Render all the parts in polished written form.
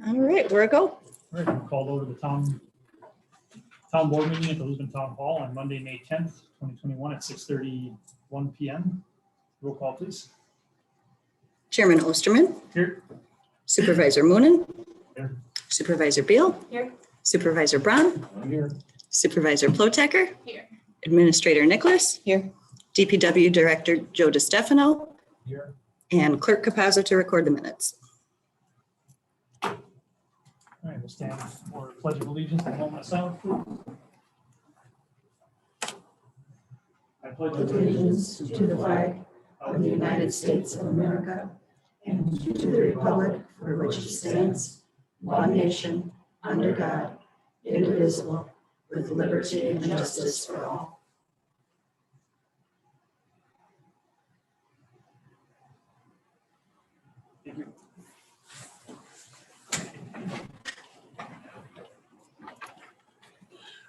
All right, where to go? All right, we're called over to the town board meeting at the Lisbon Town Hall on Monday, May 10th, 2021 at 6:31 PM. Roll call, please. Chairman Osterman, Here. Supervisor Moonen, Here. Supervisor Beal, Here. Supervisor Braun, Here. Supervisor Plotecker, Here. Administrator Nicholas, Here. DPW Director Joe DiStefano, Here. and Clerk Capazza to record the minutes. All right, we'll stand for pledge of allegiance and a moment of silence, please. I pledge Allegiance to the flag of the United States of America and to the republic for which it stands, one nation, under God, indivisible, with liberty and justice for all.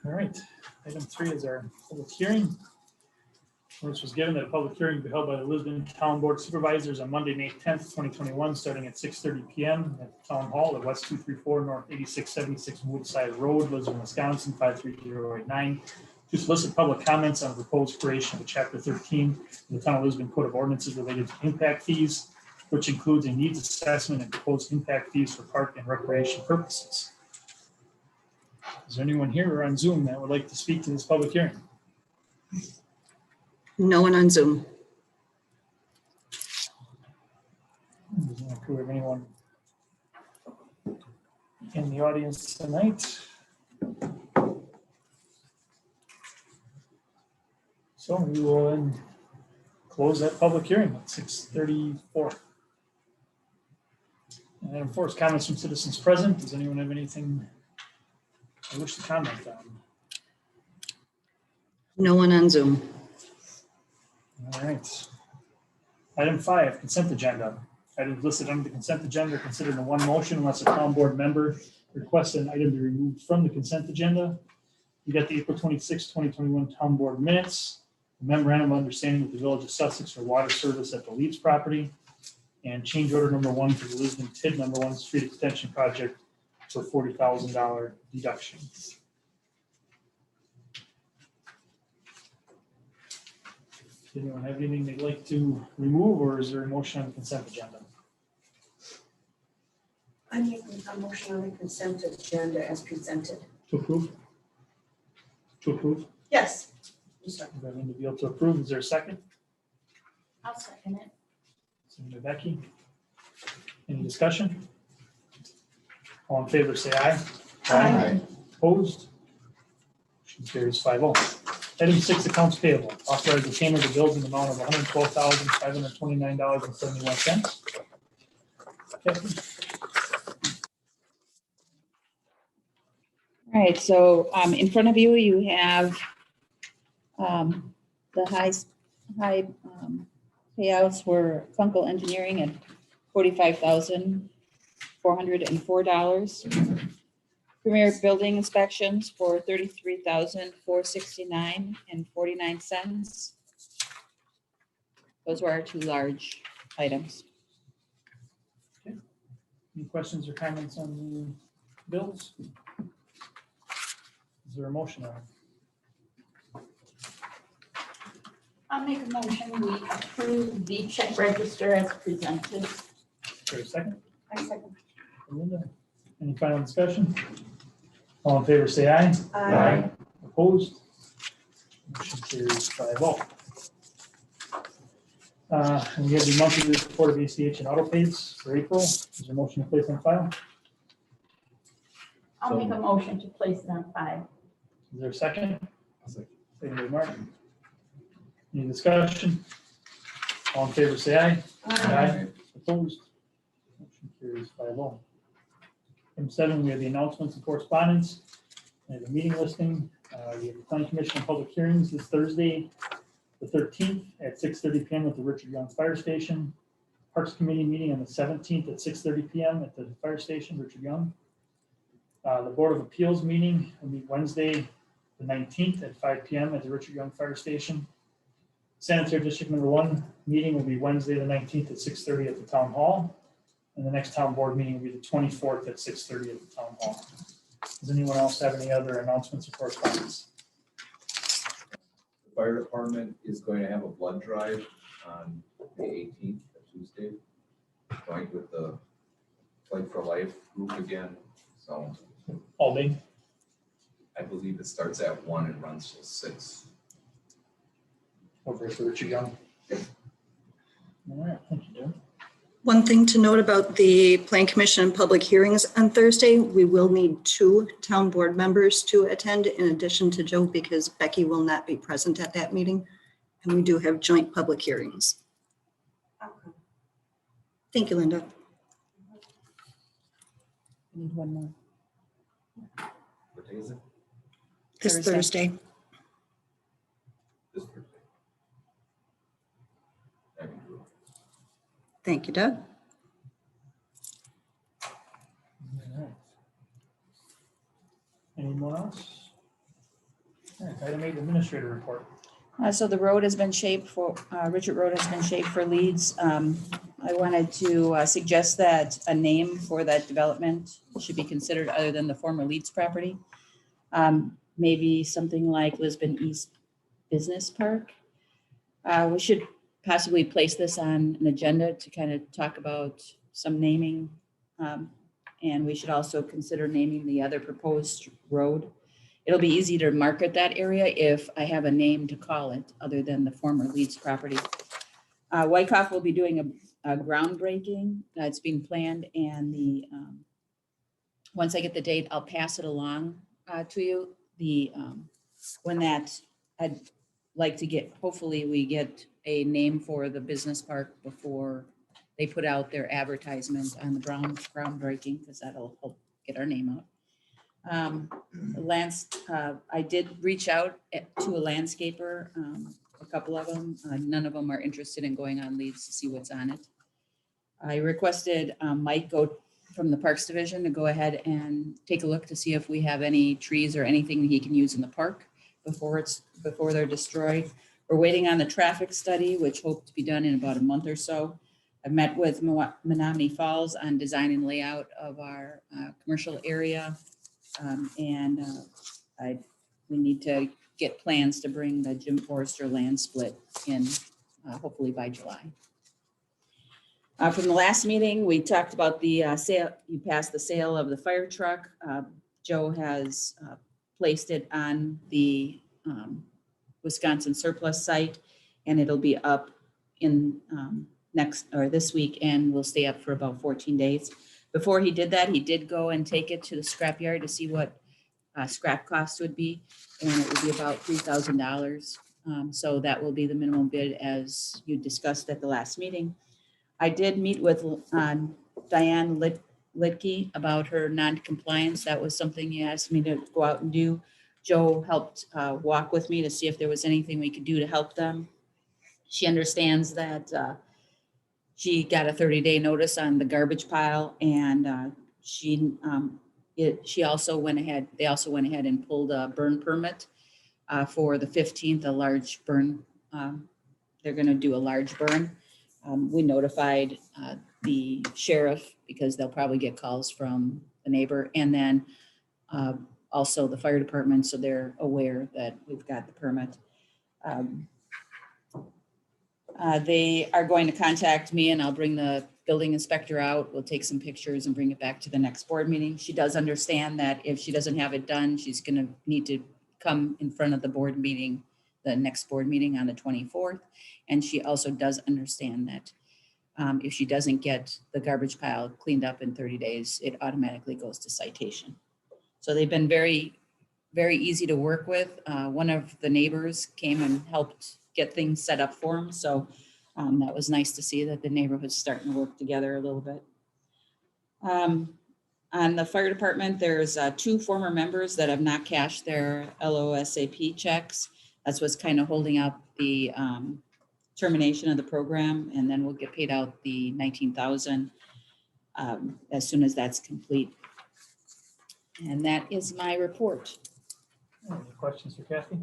All right, item 3 is our public hearing. Notice was given that a public hearing will be held by the Lisbon Town Board of Supervisors on Monday, May 10th, 2021, starting at 6:30 PM at the Town Hall at West 234 North 8676 Woodside Road, Lisbon, Wisconsin, 53089, to solicit public comments on the proposed creation of Chapter 13 of the Town of Lisbon Code of Ordinances related to impact fees, which includes a needs assessment and proposed impact fees for park and recreation purposes. Is there anyone here or on Zoom that would like to speak to this public hearing? No one on Zoom. Do we have anyone in the audience tonight? So we will then close that public hearing at 6:34. And then, of course, comments from citizens present. Does anyone have anything they wish to comment on? No one on Zoom. All right. Item 5, consent agenda. Items listed under the consent agenda are considered in one motion unless a town board member requests an item be removed from the consent agenda. You got the April 26, 2021 town board minutes, a memorandum of understanding with the Village of Sussex for water service at the Leeds property, and change order number 1 for the Lisbon TID number 1 street extension project for $40,000 deduction. Does anyone have anything they'd like to remove, or is there a motion on the consent agenda? I make a motion on the consent agenda as presented. To approve? To approve? Yes. I'm sorry. We have to be able to approve. Is there a second? I'll second it. Second by Becky. Any discussion? All in favor, say aye. Aye. Opposed? Motion carries 5-0. Item 6, accounts payable. Authorize the payment of bills in the amount of $112,529.71. Kathy? All right, so in front of you, you have the high payouts were Kunkel Engineering at $45,404. Premier Building Inspections for $33,469.49. Those were our 2 large items. Any questions or comments on the bills? Is there a motion on it? I'll make a motion, we approve the check register as presented. Is there a second? I second. Linda, any final discussion? All in favor, say aye. Aye. Opposed? Motion carries 5-0. And we have the monthly report of ACH and auto pays for April. Is there a motion to place on file? I'll make a motion to place it on file. Is there a second? Second by Martin. Any discussion? All in favor, say aye. Opposed? Motion carries 5-0. Item 7, we have the announcements and correspondence. We have a meeting listing. We have the Planning Commission on public hearings this Thursday, the 13th at 6:30 PM at the Richard Young Fire Station. Parks Committee meeting on the 17th at 6:30 PM at the fire station, Richard Young. The Board of Appeals meeting will meet Wednesday, the 19th at 5 PM at the Richard Young Fire Station. Sanitary District Number 1 meeting will be Wednesday, the 19th at 6:30 at the Town Hall. And the next town board meeting will be the 24th at 6:30 at the town hall. Does anyone else have any other announcements or correspondence? The fire department is going to have a blood drive on the 18th, Tuesday, joined with the Fight for Life group again. So All day? I believe it starts at 1 and runs till 6. Over at Richard Young. All right, thank you, Doug. One thing to note about the Plan Commission and public hearings on Thursday, we will need 2 town board members to attend in addition to Joe because Becky will not be present at that meeting. And we do have joint public hearings. Thank you, Linda. We need one more. What day is it? This Thursday. Thursday. This Thursday. I can do it. Thank you, Doug. All right. Anyone else? All right, item 8, administrator report. So the road has been shaped for, Richard Road has been shaped for Leeds. I wanted to suggest that a name for that development should be considered other than the former Leeds property. Maybe something like Lisbon East Business Park. We should possibly place this on an agenda to kind of talk about some naming. And we should also consider naming the other proposed road. It'll be easy to market that area if I have a name to call it other than the former Leeds property. Wyckoff will be doing a groundbreaking that's being planned, and the once I get the date, I'll pass it along to you. When that, I'd like to get, hopefully we get a name for the business park before they put out their advertisement on the groundbreaking, because that'll help get our name out. I did reach out to a landscaper, a couple of them. None of them are interested in going on Leads to see what's on it. I requested Mike go from the Parks Division to go ahead and take a look to see if we have any trees or anything he can use in the park before they're destroyed. We're waiting on the traffic study, which hope to be done in about a month or so. I've met with Menominee Falls on design and layout of our commercial area. We need to get plans to bring the Jim Forrester land split in hopefully by July. From the last meeting, we talked about the sale. You passed the sale of the fire truck. Joe has placed it on the Wisconsin surplus site, and it'll be up in this week, and will stay up for about 14 days. Before he did that, he did go and take it to the scrapyard to see what scrap costs would be, and it would be about $3,000. So that will be the minimum bid as you discussed at the last meeting. I did meet with Diane Litke about her non-compliance. That was something you asked me to go out and do. Joe helped walk with me to see if there was anything we could do to help them. She understands that she got a 30-day notice on the garbage pile, and she also went ahead. They also went ahead and pulled a burn permit for the 15th, a large burn. They're going to do a large burn. We notified the sheriff because they'll probably get calls from the neighbor, and then also the fire department, so they're aware that we've got the permit. They are going to contact me, and I'll bring the building inspector out. We'll take some pictures and bring it back to the next board meeting. She does understand that if she doesn't have it done, she's going to need to come in front of the board meeting, the next board meeting on the 24th. And she also does understand that if she doesn't get the garbage pile cleaned up in 30 days, it automatically goes to citation. So they've been very, very easy to work with. One of the neighbors came and helped get things set up for them. So that was nice to see that the neighborhood's starting to work together a little bit. On the fire department, there's 2 former members that have not cashed their LOSAP checks. That's what's kind of holding up the termination of the program, and then we'll get paid out the $19,000 as soon as that's complete. And that is my report. Any questions for Kathy?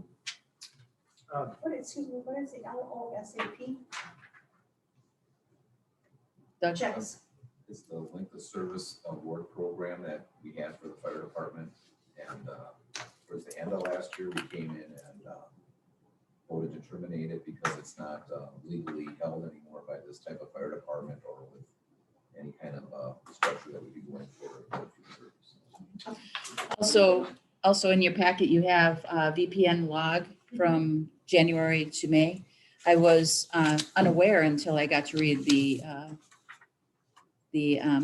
What is the LOSAP? Doug? Checks. It's the length of service award program that we had for the fire department. And towards the end of last year, we came in and voted to terminate it because it's not legally held anymore by this type of fire department or with any kind of structure that would be going forward for the future. Also in your packet, you have VPN log from January to May. I was unaware until I got to read the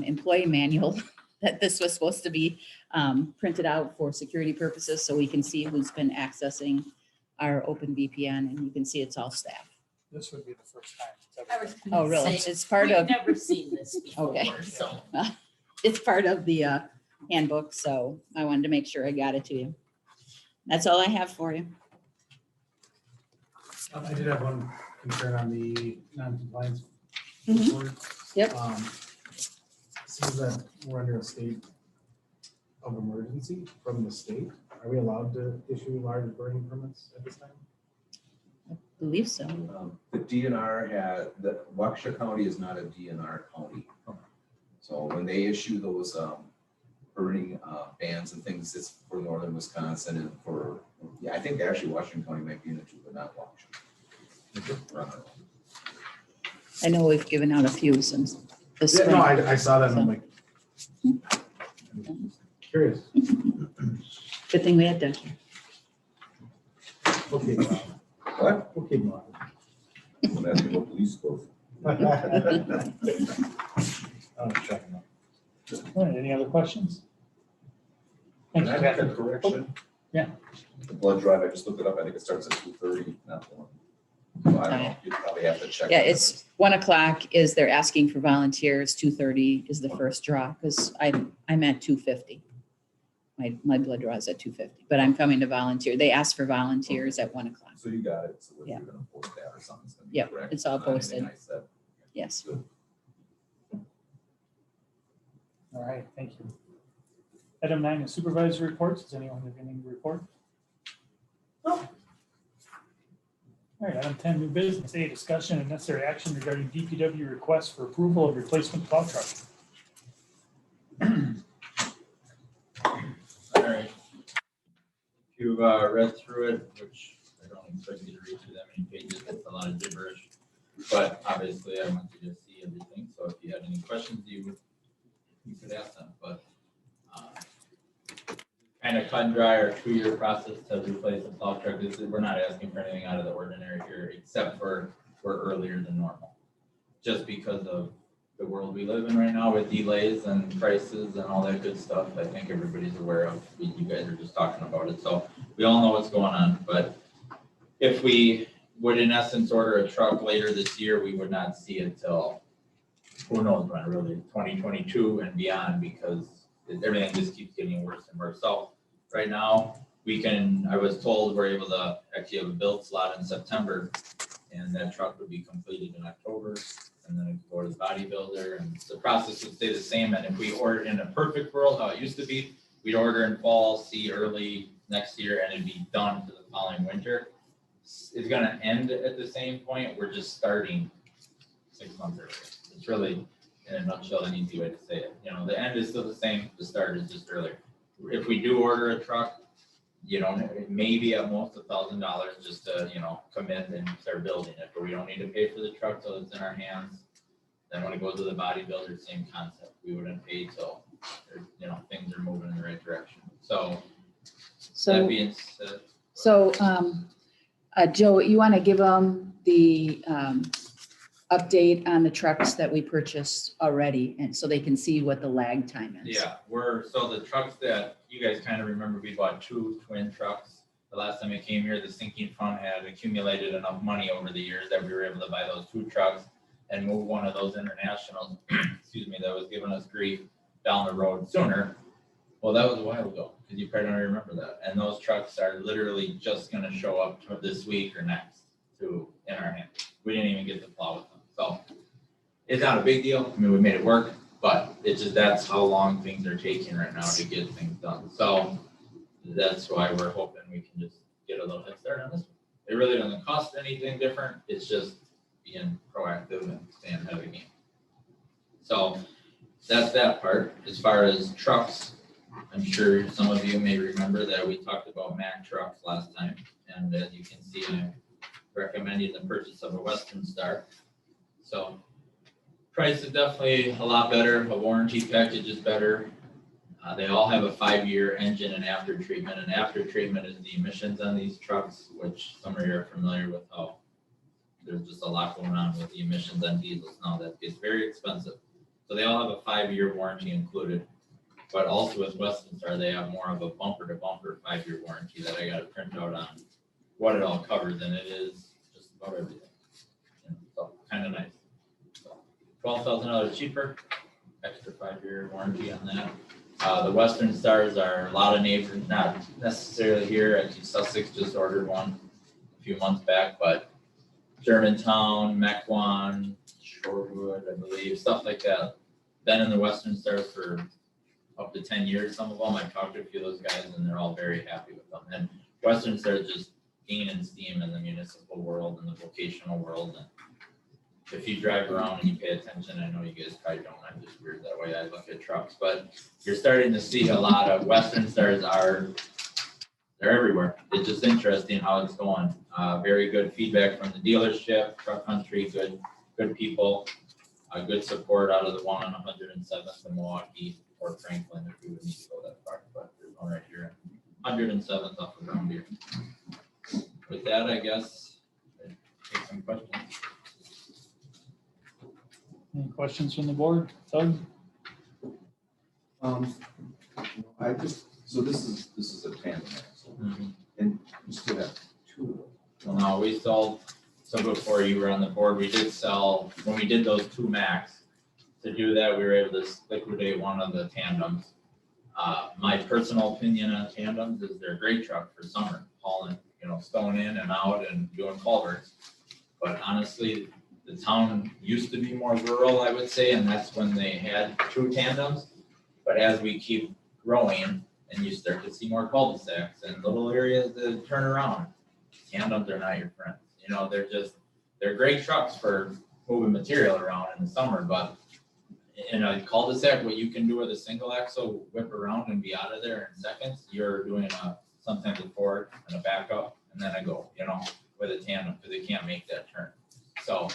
employee manual that this was supposed to be printed out for security purposes, so we can see who's been accessing our open VPN, and you can see it's all staff. This would be the first time. I was Oh, gonna really? say, It's part we've of, never seen this Okay. before, so. it's part of the handbook, so I wanted to make sure I got it to you. That's all I have for you. I did have one concern on the non-compliance. Mhm. report. Yep. Seems that we're under a state of emergency from the state. Are we allowed to issue large burning permits at this time? Believe so. The DNR the Waukesha County is not a DNR county. So when they issue those burning bans and things, it's for northern Wisconsin and for, I think actually Washington County might be in it too, but not Waukesha. I know we've given out a few since this Yeah, spring. no, I saw that and I'm like. Curious. Good thing we had Doug here. Okay. What? Okay, Mark. I'm asking what police goes. I was checking out. All right, any other questions? Can Thank I you, make a correction? Yeah. The blood drive, I just looked it up, I think it starts at 2:30, not 1. So I don't know, you probably have to check. Yeah, on it's 1:00 is they're asking for volunteers, 2:30 is the first draw, because I'm at 2:50. My blood draw is at 2:50, but I'm coming to volunteer. They asked for volunteers at 1:00. So you got it, so Yeah. you're gonna post that or something's gonna be Yep, correct. it's all Not anything posted. I said. Yes. All right, thank you. Item 9 is supervisory reports. Does anyone have anything to report? No. All right, item 10, new business. A, discussion and necessary action regarding DPW request for approval of replacement plow truck. All right. If you've read through it, which I don't expect you to read through that many pages, it's a lot of gibberish. But obviously I want you to see everything, so if you had any questions, you could ask them, but kind of cut and dry our 2-year process to replace the plow truck. We're not asking for anything out of the ordinary here, except for we're earlier than normal. Just because of the world we live in right now with delays and prices and all that good stuff, I think everybody's aware of. You guys are just talking about it, so we all know what's going on. But if we would in essence order a truck later this year, we would not see it till who knows when, really 2022 and beyond, because everything just keeps getting worse and worse. So right now I was told we're able to actually have a build slot in September, and that truck would be completed in October. And then it could go to the bodybuilder, and the process would stay the same. And if we order in a perfect world, how it used to be, we'd order in fall, see early next year, and it'd be done for the following winter. It's gonna end at the same point. We're just starting 6 months earlier. It's really, in a nutshell, an easy way to say it. You know, the end is still the same, the start is just earlier. If we do order a truck, maybe at most $1,000 just to, commit and start building it, but we don't need to pay for the truck till it's in our hands. Then when it goes to the bodybuilder, same concept. We wouldn't pay till, things are moving in the right direction. So that being said. Joe, you want to give them the update on the trucks that we purchased already, and so they can see what the lag time is? Yeah, so the trucks that you guys kind of remember, we bought 2 twin trucks. The last time I came here, the sinking fund had accumulated enough money over the years that we were able to buy those 2 trucks and move one of those internationals, that was giving us grief down the road sooner. Well, that was a while ago, because you probably don't remember that. And those trucks are literally just gonna show up this week or next in our hands. We didn't even get to plow with them. So it's not a big deal. I mean, we made it work, but it's just, that's how long things are taking right now to get things done. So that's why we're hoping we can just get a little head start on this one. It really doesn't cost anything different. It's just being proactive and staying ahead of the game. So that's that part. As far as trucks, I'm sure some of you may remember that we talked about Mack trucks last time. And as you can see, I'm recommending the purchase of a Western Star. So price is definitely a lot better. A warranty package is better. They all have a 5-year engine and after treatment. And after treatment is the emissions on these trucks, which some of you are familiar with how there's just a lot going on with the emissions on diesels now that it's very expensive. So they all have a 5-year warranty included. But also with Western Star, they have more of a bumper to bumper 5-year warranty that I got to print out on what it all covers, and it is just about everything. So kind of nice. So $12,000 cheaper, extra 5-year warranty on that. The Western Stars are a lot of neighbors, not necessarily here. Actually, Sussex just ordered one a few months back, but Germantown, Mequon, Shorewood, I believe, stuff like that. Been in the Western Stars for up to 10 years, some of them. I've talked to a few of those guys and they're all very happy with them. And Western Stars just gaining steam in the municipal world and the vocational world. And if you drive around and you pay attention, I know you guys probably don't, I'm just weird that way, I look at trucks, but you're starting to see a lot of Western Stars they're everywhere. It's just interesting how it's going. Very good feedback from the dealership, Truck Country, good people, good support out of the one on 107th in Milwaukee or Franklin if we would need to go that far, but there's one right here, 107th off the ground here. With that, I guess, I'd take some questions. Any questions from the board? Doug? So this is a tandem axle, and you still have 2 of them. Well, no, we sold, so before you were on the board, we did sell, when we did those 2 Macs, to do that, we were able to liquidate one of the tandems. My personal opinion on tandems is they're a great truck for summer, hauling, stone in and out and doing culverts. But honestly, the town used to be more rural, I would say, and that's when they had 2 tandems. But as we keep growing and you start to see more cul-de-sacs and little areas that turn around, tandems are not your friends. They're great trucks for moving material around in the summer, but in a cul-de-sac, what you can do with a single axle, whip around and be out of there in seconds, you're doing sometimes a forward and a backup and then a go, with a tandem, because they can't make that turn. So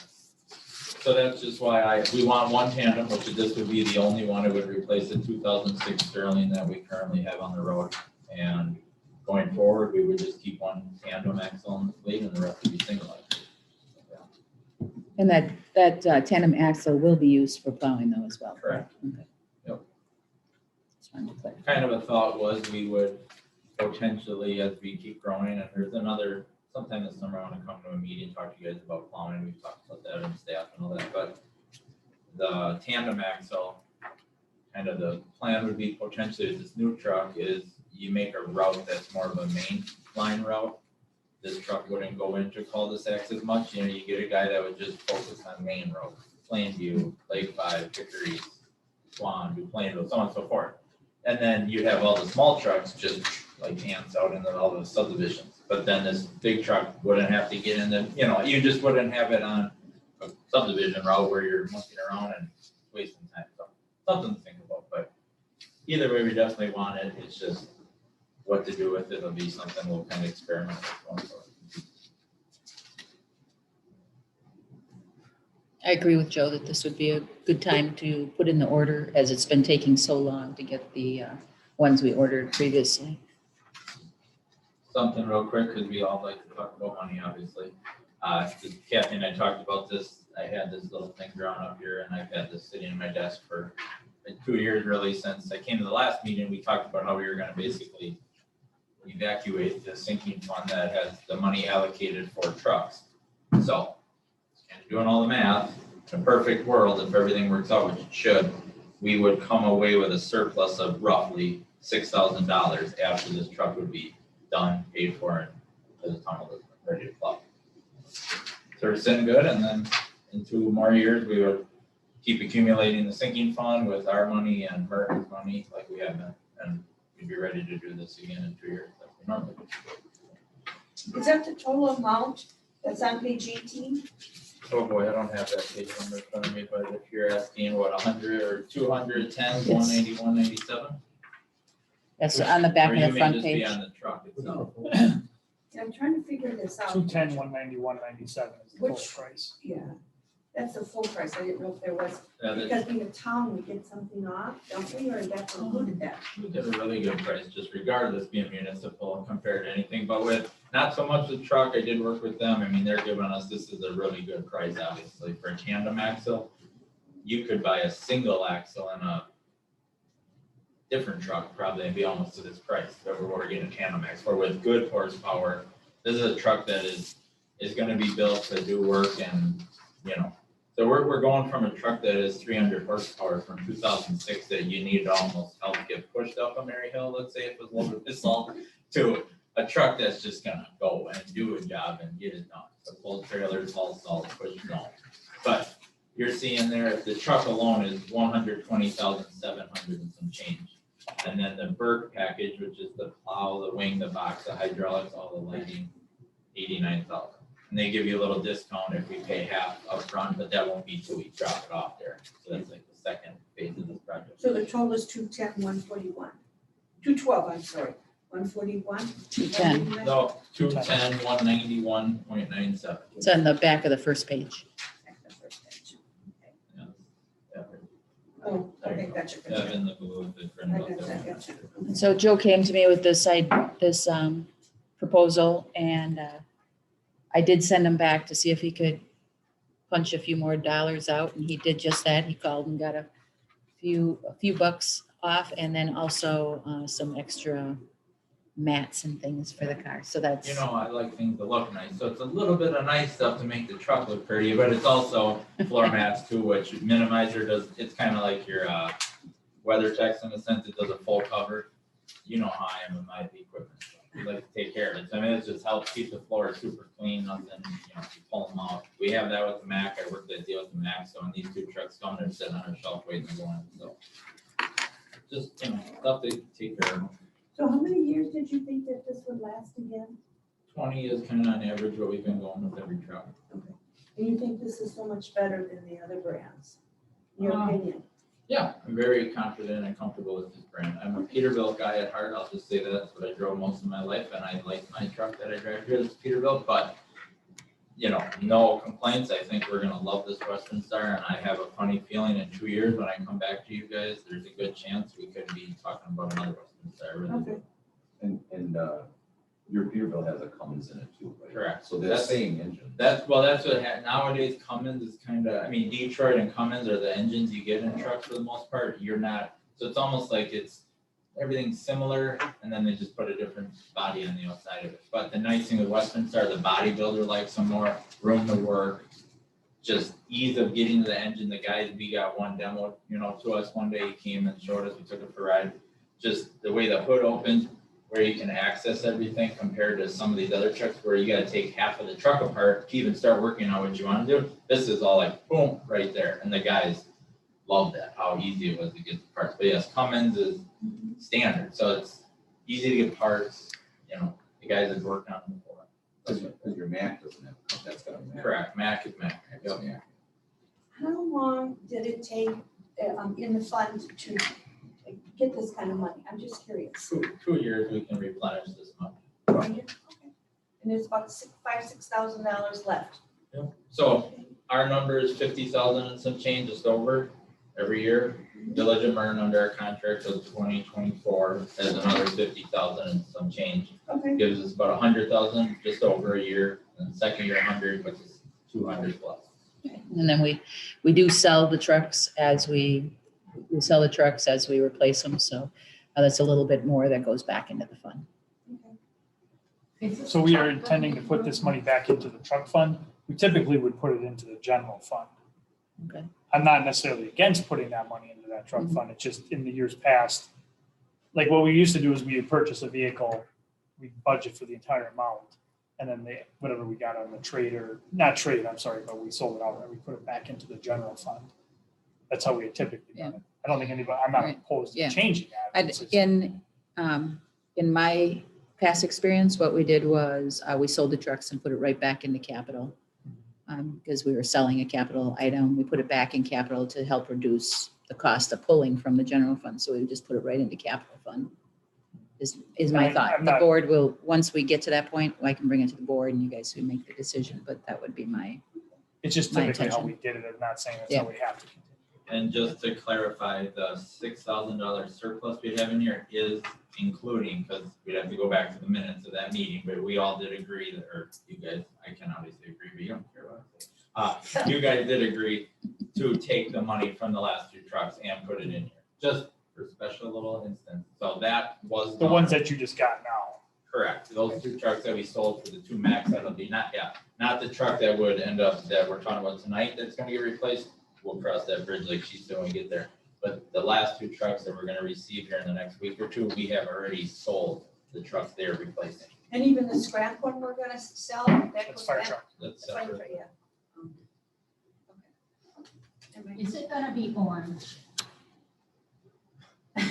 that's just why we want one tandem, which this would be the only one. It would replace the 2006 Sterling that we currently have on the road. And going forward, we would just keep one tandem axle in the fleet and the rest would be single axle. And that tandem axle will be used for plowing though as well. Correct. Okay. Yep. Just wanted to clarify. Kind of a thought was we would potentially, as we keep growing, and there's sometime this summer, I want to come to a meeting, talk to you guys about plowing. We've talked about that and staff and all that, but the tandem axle, kind of the plan would be potentially with this new truck is you make a route that's more of a main line route. This truck wouldn't go into cul-de-sacs as much. You get a guy that would just focus on main road, Plainview, Lake 5, Hickory, Swan, Du Plainville, so on and so forth. And then you'd have all the small trucks just like ants out in all those subdivisions. But then this big truck wouldn't have to get in the, you just wouldn't have it on a subdivision route where you're monkeying around and wasting time. So something to think about, but either way, we definitely want it. It's just what to do with it. It'll be something we'll kind of experiment with going forward. I agree with Joe that this would be a good time to put in the order as it's been taking so long to get the ones we ordered previously. Something real quick, because we all like to talk about money, obviously. Kathy and I talked about this. I had this little thing drawn up here, and I've had this sitting in my desk for like 2 years, really, since I came to the last meeting. We talked about how we were going to basically evacuate the sinking fund that has the money allocated for trucks. So, kind of doing all the math, in a perfect world, if everything works out, which it should, we would come away with a surplus of roughly $6,000 after this truck would be done, paid for, and the tunnel is ready to plow. So we're sitting good, and then in 2 more years, we would keep accumulating the sinking fund with our money and Merton's money like we have been, and we'd be ready to do this again in 2 years like we normally do. Is that the total amount that's on page 18? Oh boy, I don't have that page number in front of me, but if you're asking what, 100 or 210, Yes. 190, 197? That's on the back Or of you the may front just be page. on the truck itself. I'm trying to figure this out. 210, 190, 197 is the total Which- price. Yeah, that's the full price. I didn't know if there was, That is- because being a town, we get something off, don't we, or that's included that? We get a really good price, just regardless being municipal compared to anything, but with, not so much the truck, I did work with them, I mean, they're giving us, this is a really good price, obviously, for a tandem axle. You could buy a single axle in a different truck probably and be almost to this price, but we're getting a tandem axle, or with good horsepower. This is a truck that is gonna be built to do work and, so we're going from a truck that is 300 horsepower from 2006 that you need to almost help get pushed up a Mary Hill, let's say it was loaded with salt, to a truck that's just gonna go and do a job and get it done. So full trailers, haul salt, push snow. But you're seeing there, the truck alone is 120,700 and some change. And then the Burke package, which is the plow, the wing, the box, the hydraulics, all the lighting, 89,000. And they give you a little discount if we pay half upfront, but that won't be till we drop it off there. So that's like the second phase of this project. So the total is 210, 141. 212, I'm sorry, 141? 210. No, 210, 191.97. It's on the back of the first page. Oh, okay, gotcha, Yeah, gotcha. in the blue, the I print out gotcha, I there. gotcha. So Joe came to me with this proposal, and I did send him back to see if he could punch a few more dollars out, and he did just that. He called and got a few bucks off, and then also some extra mats and things for the car. So that's, I like things that look nice, so it's a little bit of nice stuff to make the truck look pretty, but it's also floor mats too, which minimizer does, it's kind of like your WeatherTech in a sense, it does a full cover. You know how I am with my equipment, we like to take care of it, so I mean, it just helps keep the floor super clean, nothing, you pull them out. We have that with the Mac, I worked that deal with the Mac, so when these two trucks come, they're sitting on a shelf waiting to go in, so. Just, stuff to take care of. So how many years did you think that this would last again? 20 is kind of on average what we've been going with every truck. And you think this is so much better than the other brands? In your opinion? Yeah, I'm very confident and comfortable with this brand. I'm a Peterbilt guy at heart. I'll just say that's what I drove most of my life, and I like my truck that I drive here, this Peterbilt. But no complaints. I think we're gonna love this Western Star, and I have a funny feeling in 2 years when I come back to you guys, there's a good chance we could be talking about another Western Star. I really do. Okay. And your Peterbilt has a Cummins in it too, right? Correct. So they're the same engine. That's what nowadays Cummins is kind of, Detroit and Cummins are the engines you get in trucks for the most part. You're not, so it's almost like everything's similar, and then they just put a different body on the outside of it. But the nice thing with Western Star, the bodybuilder likes some more room to work, just ease of getting to the engine. The guys, we got one demo, to us one day, he came and showed us, we took it for a ride. Just the way the hood opens, where you can access everything compared to some of these other trucks where you gotta take half of the truck apart to even start working on what you wanna do. This is all like, boom, right there. And the guys loved that, how easy it was to get the parts. But yes, Cummins is standard, so it's easy to get parts, the guys have worked on them before. Because your Mac doesn't have, that's got a Mac. Correct, Mac is Mac. Yep. Yeah. How long did it take in the fund to get this kind of money? I'm just curious. 2 years, we can replenish this much. Okay. And there's about $6,000 left. So our number is 50,000 and some change, just over every year. Village of Mern under our contract of 2024 has another 50,000 and some change. Okay. Gives us about 100,000 just over a year, and second year 100, which is 200 plus. and then we do sell the trucks as we replace them. So that's a little bit more that goes back into the fund. So we are intending to put this money back into the truck fund. We typically would put it into the general fund. Okay. I'm not necessarily against putting that money into that truck fund. It's just in the years past, like what we used to do is we would purchase a vehicle, we budget for the entire amount, and then whatever we got on the but we sold it out and we put it back into the general fund. That's how we had typically done it. I don't think I'm not Right. opposed to Yeah. changing that. It's just- In my past experience, what we did was we sold the trucks and put it right back into capital. because we were selling a capital item. We put it back in capital to help reduce the cost of pulling from the general fund. So we would just put it right into capital fund. Is my thought. I'm The not- board will, once we get to that point, I can bring it to the board and you guys can make the decision, but that would be my, It's just My typically how intention. we did it. I'm not saying that's how we have to continue. And just to clarify, the $6,000 surplus we have in here is including, because we'd have to go back to the minutes of that meeting, but we all did agree that, or you guys, I can obviously agree, but you don't care what I say. You guys did agree to take the money from the last 2 trucks and put it in here, just for special little instance. So that was. The ones that you just got now. Correct. Those 2 trucks that we sold for the 2 max, that'll be not the truck that would end up, that we're talking about tonight that's gonna get replaced. We'll cross that bridge like she said when we get there. But the last 2 trucks that we're gonna receive here in the next week or 2, we have already sold the trucks they're replacing. And even the scrap one we're gonna sell, that That's goes fire back. truck. That's The fire separate. truck, yeah. Okay. Is it gonna be orange?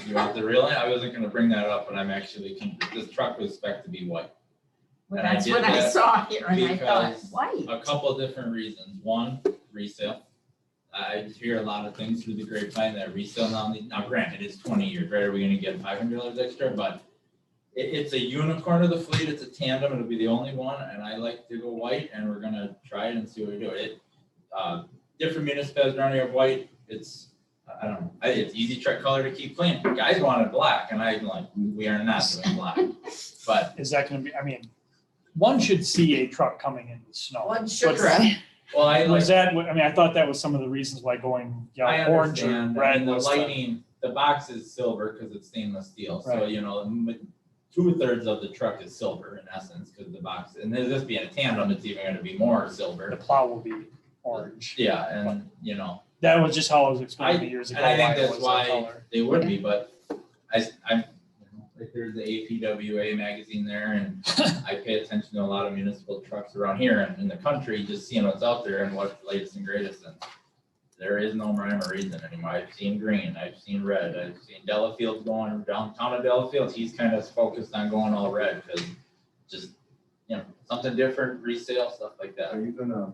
You want the real, I wasn't gonna bring that up, but I'm actually, this truck was expected to be white. Well, And I that's did what I that saw here and I thought, because white. A couple of different reasons. One, resale. I hear a lot of things through the grapevine that resale now granted, it's 20 years, right? Are we gonna get $500 extra? But it's a unicorn of the fleet. It's a tandem. It'll be the only one. And I like to go white and we're gonna try it and see what we do. Different municipalities around here have white. It's, I don't know, it's easy truck color to keep clean. Guys wanted black and I'm like, we are not doing black. But Is that gonna be, I mean, one should see a truck coming in the snow. One should. But well, I like. Was that, I mean, I thought that was some of the reasons why going, you know, I orange or understand, red and the was. lighting, the box is silver because it's stainless steel, so Right. you know, 2/3 of the truck is silver in essence, because the box, and this being a tandem, it's even gonna be more The silver. plow will be orange. Yeah, and you know, That was just how it was explained to me years ago. and I think why it that's was that why color. they would be, but I'm, like there's the APWA magazine there, and I pay attention to a lot of municipal trucks around here and in the country, just seeing what's out there and what's latest and greatest, and there is no rhyme or reason anymore. I've seen green, I've seen red, I've seen Delafield's going downtown of Delafield, he's kind of focused on going all red, because just, you know, something different, resale, stuff like that. Are you gonna,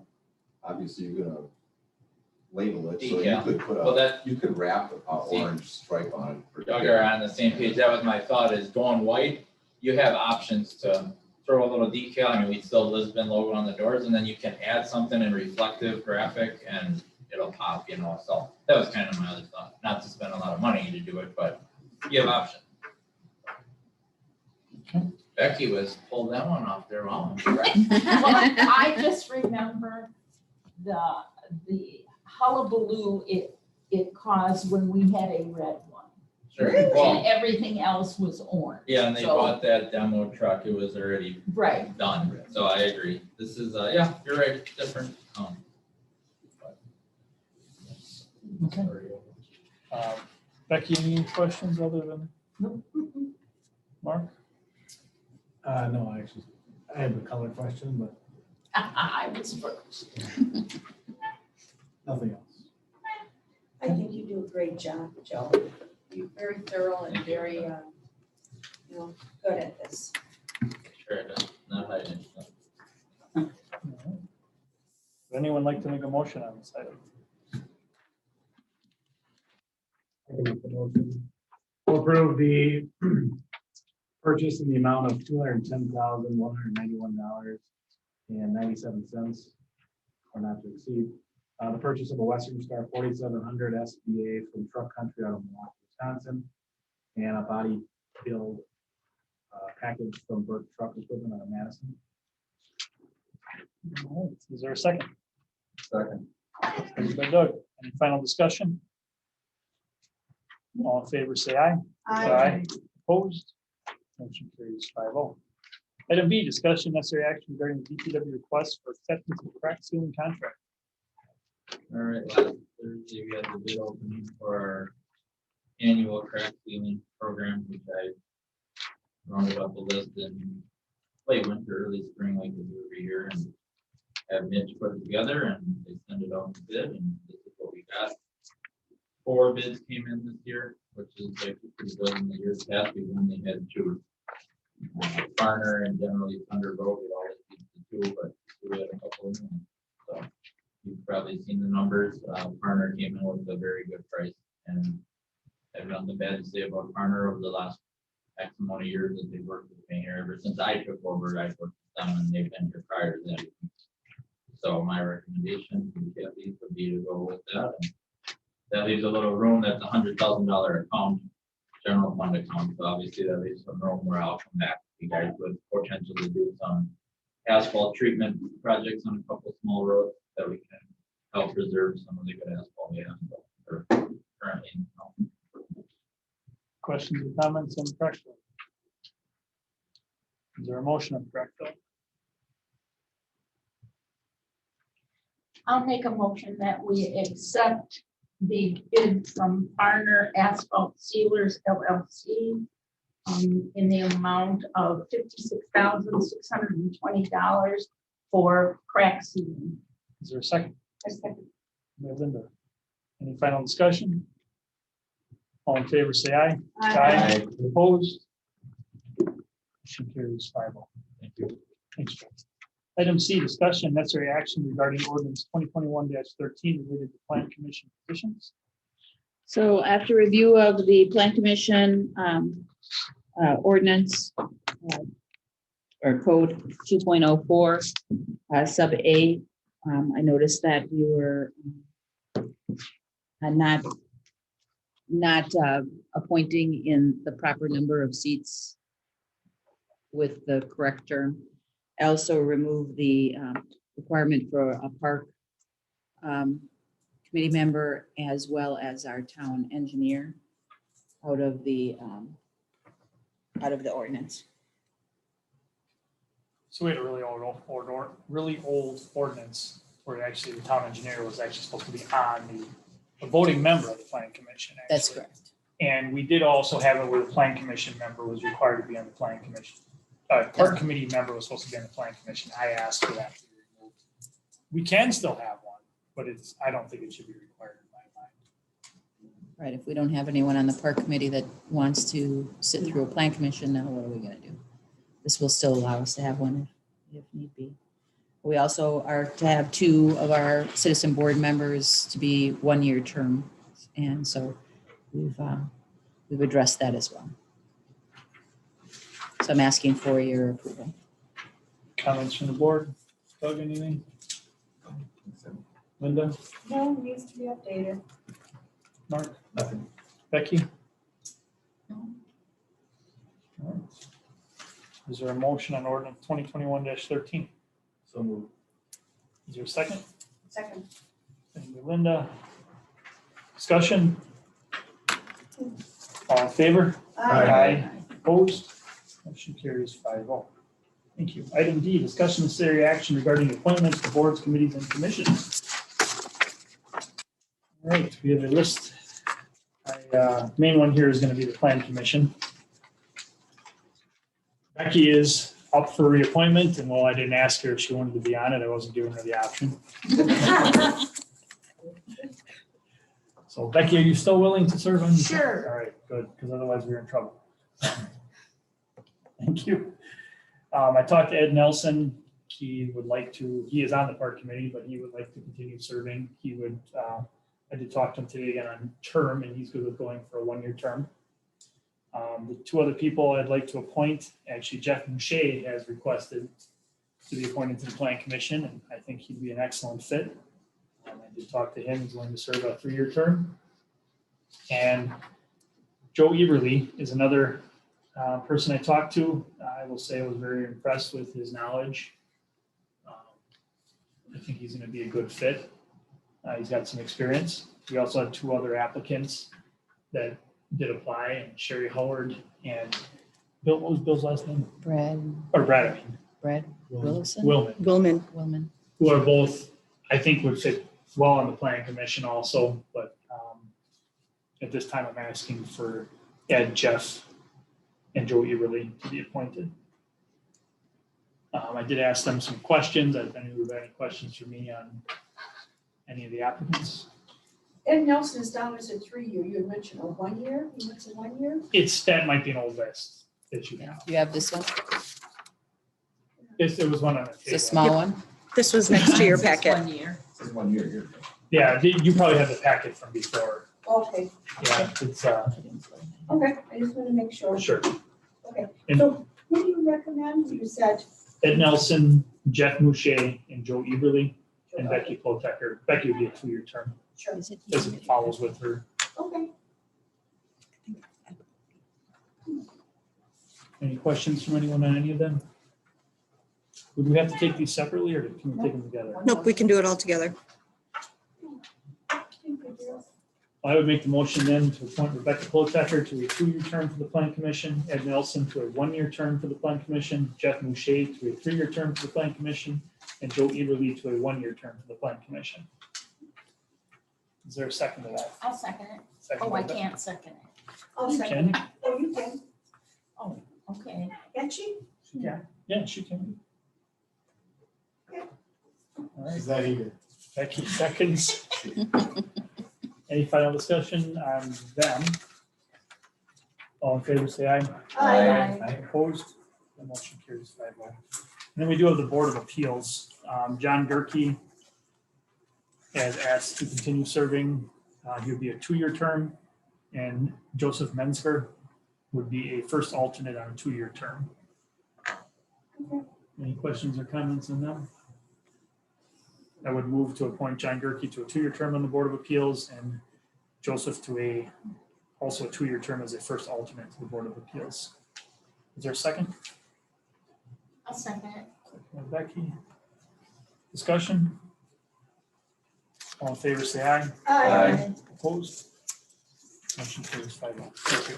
obviously you're gonna label it, so you Decal. could put Well, that, you could wrap an orange stripe on it. for Doug are on the same page. That was my thought, is going white, you have options to throw a little decal. I mean, we still Lisbon logo on the doors, and then you can add something in reflective graphic and it'll pop, you know, so that was kind of my other thought. Not to spend a lot of money to do it, but you have options. Okay. Becky was pulled that one off there, wow. Well, I just remember the hullabaloo it caused when we had a red one. Sure. And Well, everything else was orange. yeah, and they So- bought that demo truck, it was already Right. done, so I agree. This is, yeah, you're right, different. Okay. Becky, any questions other than Mark? No, actually, I have a color question, but I was first. nothing else. I think you do a great job, Joe. You're very thorough and very, good at this. Sure, it does. Not hiding. Would anyone like to make a motion on this item? I can make the motion. We'll approve the purchase in the amount of $210,191.97, or not to exceed. The purchase of a Western Star 4700 SBA from Truck Country out of Milwaukee, Wisconsin, and a body build package from Burke Truck Equipment out of Madison. All right, is there a second? Second. Seconded by Doug. Any final discussion? All in favor, say aye. Opposed? Motion carries 5-0. Item B, discussion necessary action regarding the DPW request for acceptance of crack sealing contract. All right, last Thursday, we had the bid opening for our annual crack sealing program, which I rounded up the list in late winter, early spring, like we do every year, and have Mitch put it together, and they send it out to bid, and this is what we got. 4 bids came in this year, which is like pretty good. In the years past, we've only had 2. Farner and generally Thunderbolt, we always beat the 2, but we had a couple of them. So probably seen the numbers. Partner came in with a very good price, and I've nothing bad to say about Partner over the last X amount of years that they've worked with me here. Ever since I took over, I've worked with them, and they've been here prior to that. So my recommendation to Kathy would be to go with that. And that leaves a little room. That's $100,000 account, general fund account. So obviously that leaves some room where I'll come back. You guys would potentially do some asphalt treatment projects on a couple small roads that we can help preserve some of the good asphalt we have or currently in town. Questions or comments on the correct vote? Is there a motion on the correct vote? I'll make a motion that we accept the bid from Farner Asphalt Sealers LLC in the amount of $56,620 for crack sealing. Is there a second? Linda, any final discussion? All in favor, say aye. Aye. Opposed? Motion carries 5-0. Thank you. Thanks, Jeff. Item C, discussion necessary action regarding ordinance 2021-13 related to plan commission positions. So after review of the Plan Commission ordinance or code 2.04 sub A, I noticed that you were not appointing in the proper number of seats with the correct term. I also removed the requirement for a park committee member as well as our town engineer out of the ordinance. So we had a really old ordinance where actually the town engineer was actually supposed to be on the voting member of the planning commission. That's actually. correct. And we did also have it where the planning commission member was required to be on the planning commission. Park committee member was supposed to be on the planning commission. I asked for that to be removed. We can still have one, but I don't think it should be required in my mind. Right, if we don't have anyone on the park committee that wants to sit through a plan commission, now what are we gonna do? This will still allow us to have one if need be. We also are to have 2 of our citizen board members to be 1-year term. And so we've addressed that as well. So I'm asking for your approval. Comments from the board? Doug, anything? Linda? No, needs to be updated. Mark? Nothing. Becky? No. All right. Is there a motion on ordinance 2021-13? So moved. Is there a second? Second. Thank you, Linda. Discussion? All in favor? Aye. Opposed? Motion carries 5-0. Thank you. Item D, discussion necessary action regarding appointments to boards, committees, and commissions. All right, we have a list. Main one here is going to be the plan commission. Becky is up for reappointment, and while I didn't ask her if she wanted to be on it, I wasn't giving her the option. So Becky, are you still willing to serve on? Sure. All right, good, because otherwise we're in trouble. Thank you. I talked to Ed Nelson. He is on the park committee, but he would like to continue serving. I did talk to him today again on term, and he's good with going for a 1-year term. The 2 other people I'd like to appoint, actually Jeff Mouche has requested to be appointed to the plan commission, and I think he'd be an excellent fit. I did talk to him. He's willing to serve a 3-year term. And Joe Eberly is another person I talked to. I will say I was very impressed with his knowledge. I think he's going to be a good fit. He's got some experience. We also had 2 other applicants that did apply, and Sherry Howard and Bill. What was Bill's last name? Brad Willison? Willman. Who are both, I think, would fit well on the planning commission also, but at this time I'm asking for Ed, Jeff, and Joe Eberly to be appointed. I did ask them some questions. I don't know if you have any questions for me on any of the applicants. Ed Nelson is down as a 3-year. You had mentioned a 1-year. He wants a 1-year? That might be an old list that you have. You have this one? There was one on the It's a table. small one? This was next to your Mine's just packet. 1 year. It's 1 year here. Yeah, you probably have the packet from before. Okay, Yeah, it's, okay, I just want to make sure. sure. Okay, And- so who do you recommend? You said. Ed Nelson, Jeff Mouche, and Joe Eberly, and Becky Klotecker. Becky would be a 2-year term, Sure, Is it- as it follows with her. okay. Any questions from anyone on any of them? Would we have to take these separately, or can we take them together? Nope, we can do it all together. I would make the motion then to appoint Rebecca Klotecker to a 2-year term for the Plan Commission, Ed Nelson to a 1-year term for the Plan Commission, Jeff Mouche to a 3-year term for the Plan Commission, and Joe Eberly to a 1-year term for the Plan Commission. Is there a second to that? I'll second it. Second Oh, by I Becky. can't second it. I'll second. Jen? Oh, you can. Oh, okay. Can she? Yeah, she can. All right, Is that either? Becky seconds. Any final discussion on them? All in favor, say aye. Aye. Opposed? The motion carries 5-0. And then we do have the Board of Appeals. John Gerke has asked to continue serving. He would be a 2-year term, and Joseph Menzger would be a first alternate on a 2-year term. Any questions or comments on them? I would move to appoint John Gerke to a 2-year term on the Board of Appeals and Joseph to also a 2-year term as a first alternate to the Board of Appeals. Is there a second? I'll second it. Becky. Discussion? All in favor, say aye. Aye. Opposed? Motion carries 5-0. Thank you.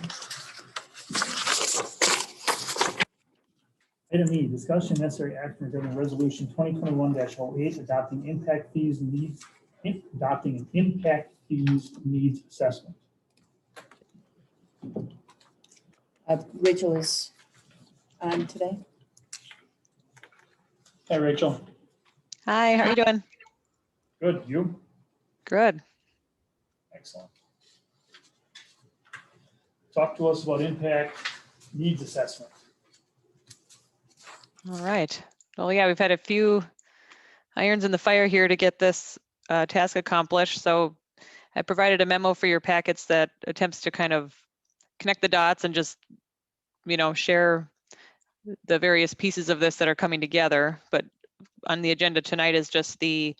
Item E, discussion necessary action regarding resolution 2021-08, adopting impact fees needs, adopting an impact fees needs assessment. Rachel is on today. Hi, Rachel. Hi, how are you doing? Good, you? Good. Excellent. Talk to us about impact needs assessment. All right. Well, yeah, we've had a few irons in the fire here to get this task accomplished. So I provided a memo for your packets that attempts to kind of connect the dots and just, share the various pieces of this that are coming together. But on the agenda tonight is just the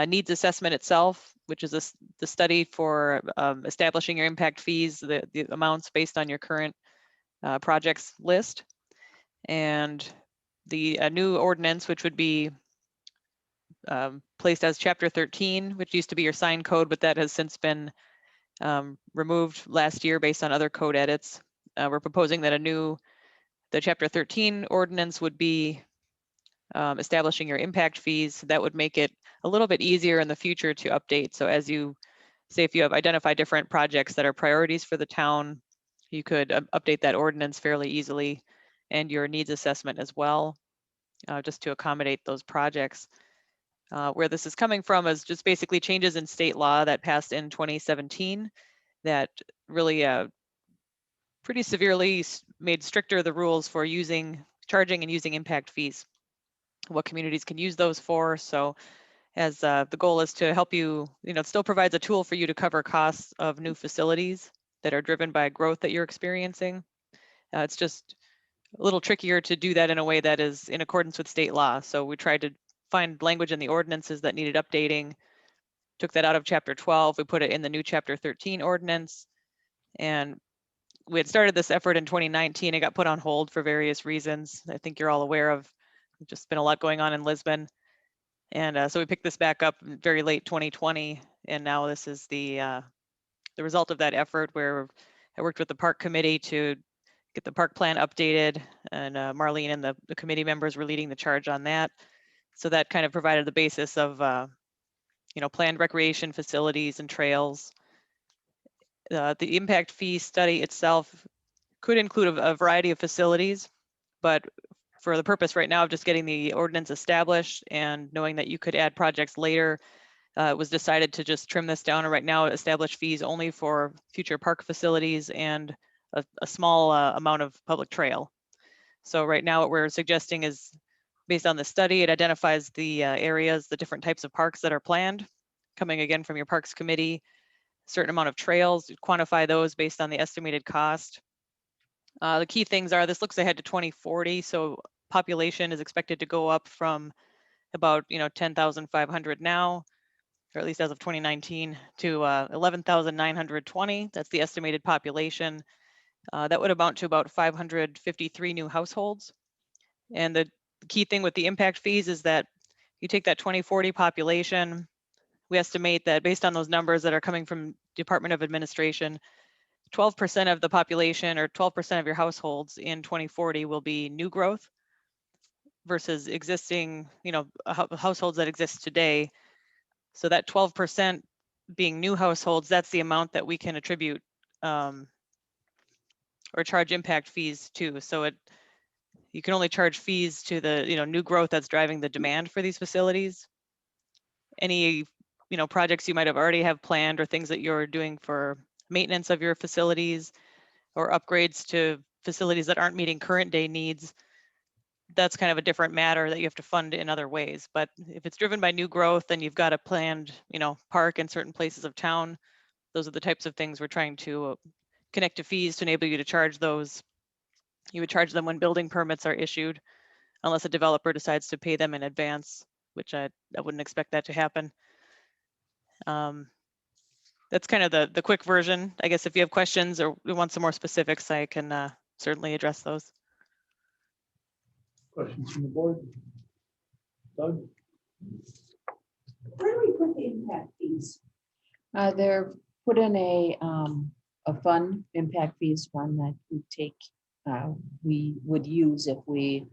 needs assessment itself, which is the study for establishing your impact fees, the amounts based on your current projects list. And the new ordinance, which would be placed as Chapter 13, which used to be your sign code, but that has since been removed last year based on other code edits. We're proposing that the Chapter 13 ordinance would be establishing your impact fees. That would make it a little bit easier in the future to update. So as you say, if you have identified different projects that are priorities for the town, you could update that ordinance fairly easily, and your needs assessment as well, just to accommodate those projects. Where this is coming from is just basically changes in state law that passed in 2017 that really pretty severely made stricter the rules for charging and using impact fees, what communities can use those for. So as the goal is to help you, it still provides a tool for you to cover costs of new facilities that are driven by growth that you're experiencing. It's just a little trickier to do that in a way that is in accordance with state law. So we tried to find language in the ordinances that needed updating, took that out of Chapter 12. We put it in the new Chapter 13 ordinance. And we had started this effort in 2019. It got put on hold for various reasons. I think you're all aware of. Just been a lot going on in Lisbon. And so we picked this back up very late 2020. And now this is the result of that effort, where I worked with the park committee to get the park plan updated, and Marlene and the committee members were leading the charge on that. So that kind of provided the basis of, planned recreation facilities and trails. The impact fee study itself could include a variety of facilities, but for the purpose right now of just getting the ordinance established and knowing that you could add projects later, it was decided to just trim this down and right now establish fees only for future park facilities and a small amount of public trail. So right now what we're suggesting is Based on the study, it identifies the areas, the different types of parks that are planned, coming again from your Parks Committee, certain amount of trails, you quantify those based on the estimated cost. The key things are, this looks ahead to 2040, so population is expected to go up from about 10,500 now, or at least as of 2019, to 11,920. That's the estimated population. That would amount to about 553 new households. And the key thing with the impact fees is that you take that 2040 population, we estimate that based on those numbers that are coming from Department of Administration, 12% of the population or 12% of your households in 2040 will be new growth versus existing, households that exist today. So that 12% being new households, that's the amount that we can attribute or charge impact fees to. So you can only charge fees to the new growth that's driving the demand for these facilities. Any projects you might have already have planned or things that you're doing for maintenance of your facilities or upgrades to facilities that aren't meeting current day needs, that's kind of a different matter that you have to fund in other ways. But if it's driven by new growth and you've got a planned park in certain places of town, those are the types of things we're trying to connect to fees to enable you to charge those. You would charge them when building permits are issued, unless a developer decides to pay them in advance, which I wouldn't expect that to happen. That's kind of the quick version. I guess if you have questions or we want some more specifics, I can certainly address those. Questions from the board? Doug? Where do we put the impact fees? They're put in a fund, impact fees fund that we take, we would use if we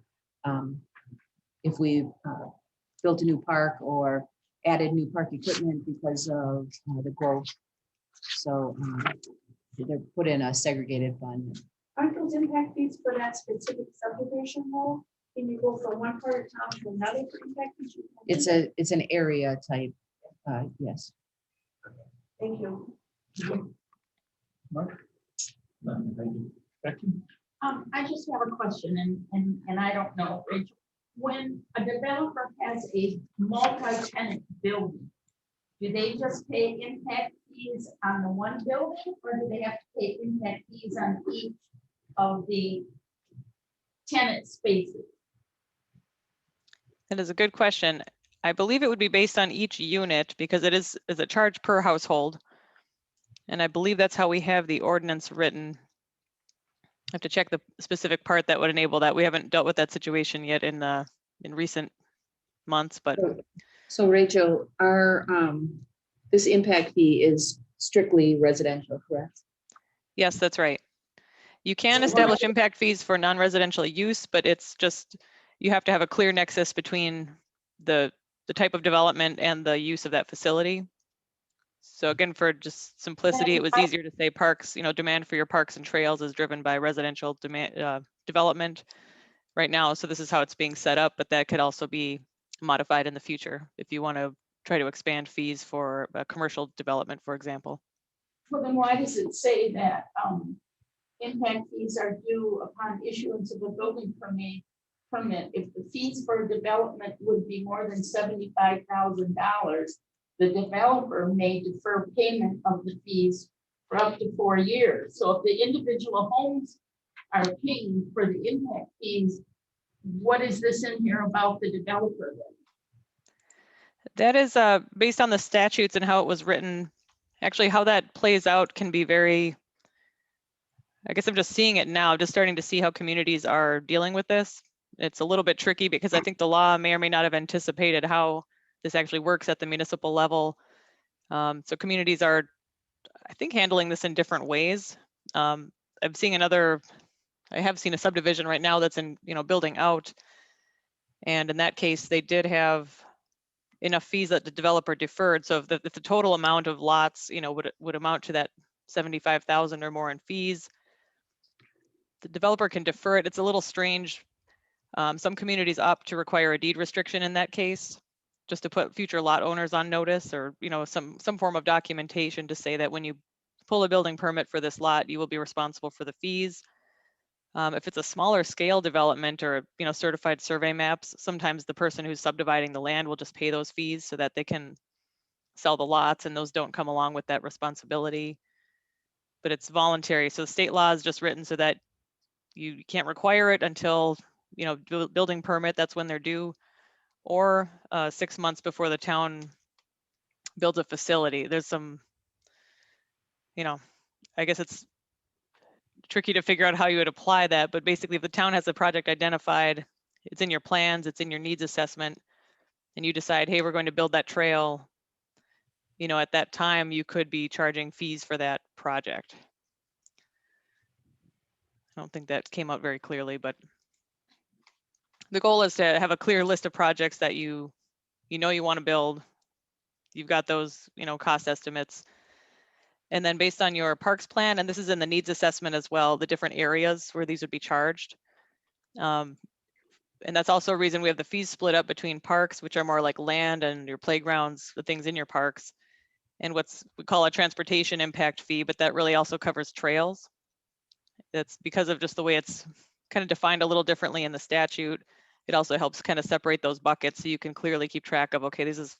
built a new park or added new park equipment because of the growth. So they're put in a segregated fund. Aren't those impact fees for that specific subdivision though? Can you go from one part of town to another for impact fees? It's an area type, yes. Thank you. Mark? None, thank you. Becky? I just have a question and I don't know, Rachel. When a developer has a multi-tenant building, do they just pay impact fees on the one building or do they have to pay impact fees on each of the tenant spaces? That is a good question. I believe it would be based on each unit because it is a charge per household. And I believe that's how we have the ordinance written. I have to check the specific part that would enable that. We haven't dealt with that situation yet in recent months, but. So Rachel, our this impact fee is strictly residential, correct? Yes, that's right. You can establish impact fees for non-residential use, but it's just, you have to have a clear nexus between the type of development and the use of that facility. So again, for just simplicity, it was easier to say parks, demand for your parks and trails is driven by residential demand development right now. So this is how it's being set up, but that could also be modified in the future if you want to try to expand fees for commercial development, for example. Well, then why does it say that impact fees are due upon issuance of a building permit? If the fees for development would be more than $75,000, the developer may defer payment of the fees for up to 4 years. So if the individual homes are paying for the impact fees, what is this in here about the developer then? That is based on the statutes and how it was written. Actually, how that plays out can be very, I guess I'm just seeing it now, just starting to see how communities are dealing with this. It's a little bit tricky because I think the law may or may not have anticipated how this actually works at the municipal level. So communities are, I think, handling this in different ways. I have seen a subdivision right now that's in, building out. And in that case, they did have enough fees that the developer deferred. So if the total amount of lots, would amount to that 75,000 or more in fees, the developer can defer it. It's a little strange. Some communities opt to require a deed restriction in that case, just to put future lot owners on notice, or some form of documentation to say that when you pull a building permit for this lot, you will be responsible for the fees. If it's a smaller scale development or, certified survey maps, sometimes the person who's subdividing the land will just pay those fees so that they can sell the lots, and those don't come along with that responsibility. But it's voluntary. So the state law is just written so that you can't require it until, building permit, that's when they're due, or 6 months before the town builds a facility. There's some, I guess it's tricky to figure out how you would apply that, but basically if the town has a project identified, it's in your plans, it's in your needs assessment, and you decide, hey, we're going to build that trail, at that time, you could be charging fees for that project. I don't think that came out very clearly, but the goal is to have a clear list of projects that you want to build. You've got those, cost estimates. And then based on your parks plan, and this is in the needs assessment as well, the different areas where these would be charged. And that's also a reason we have the fees split up between parks, which are more like land and your playgrounds, the things in your parks, and what's we call a transportation impact fee, but that really also covers trails. That's because of just the way it's kind of defined a little differently in the statute. It also helps kind of separate those buckets so you can clearly keep track of, okay, this is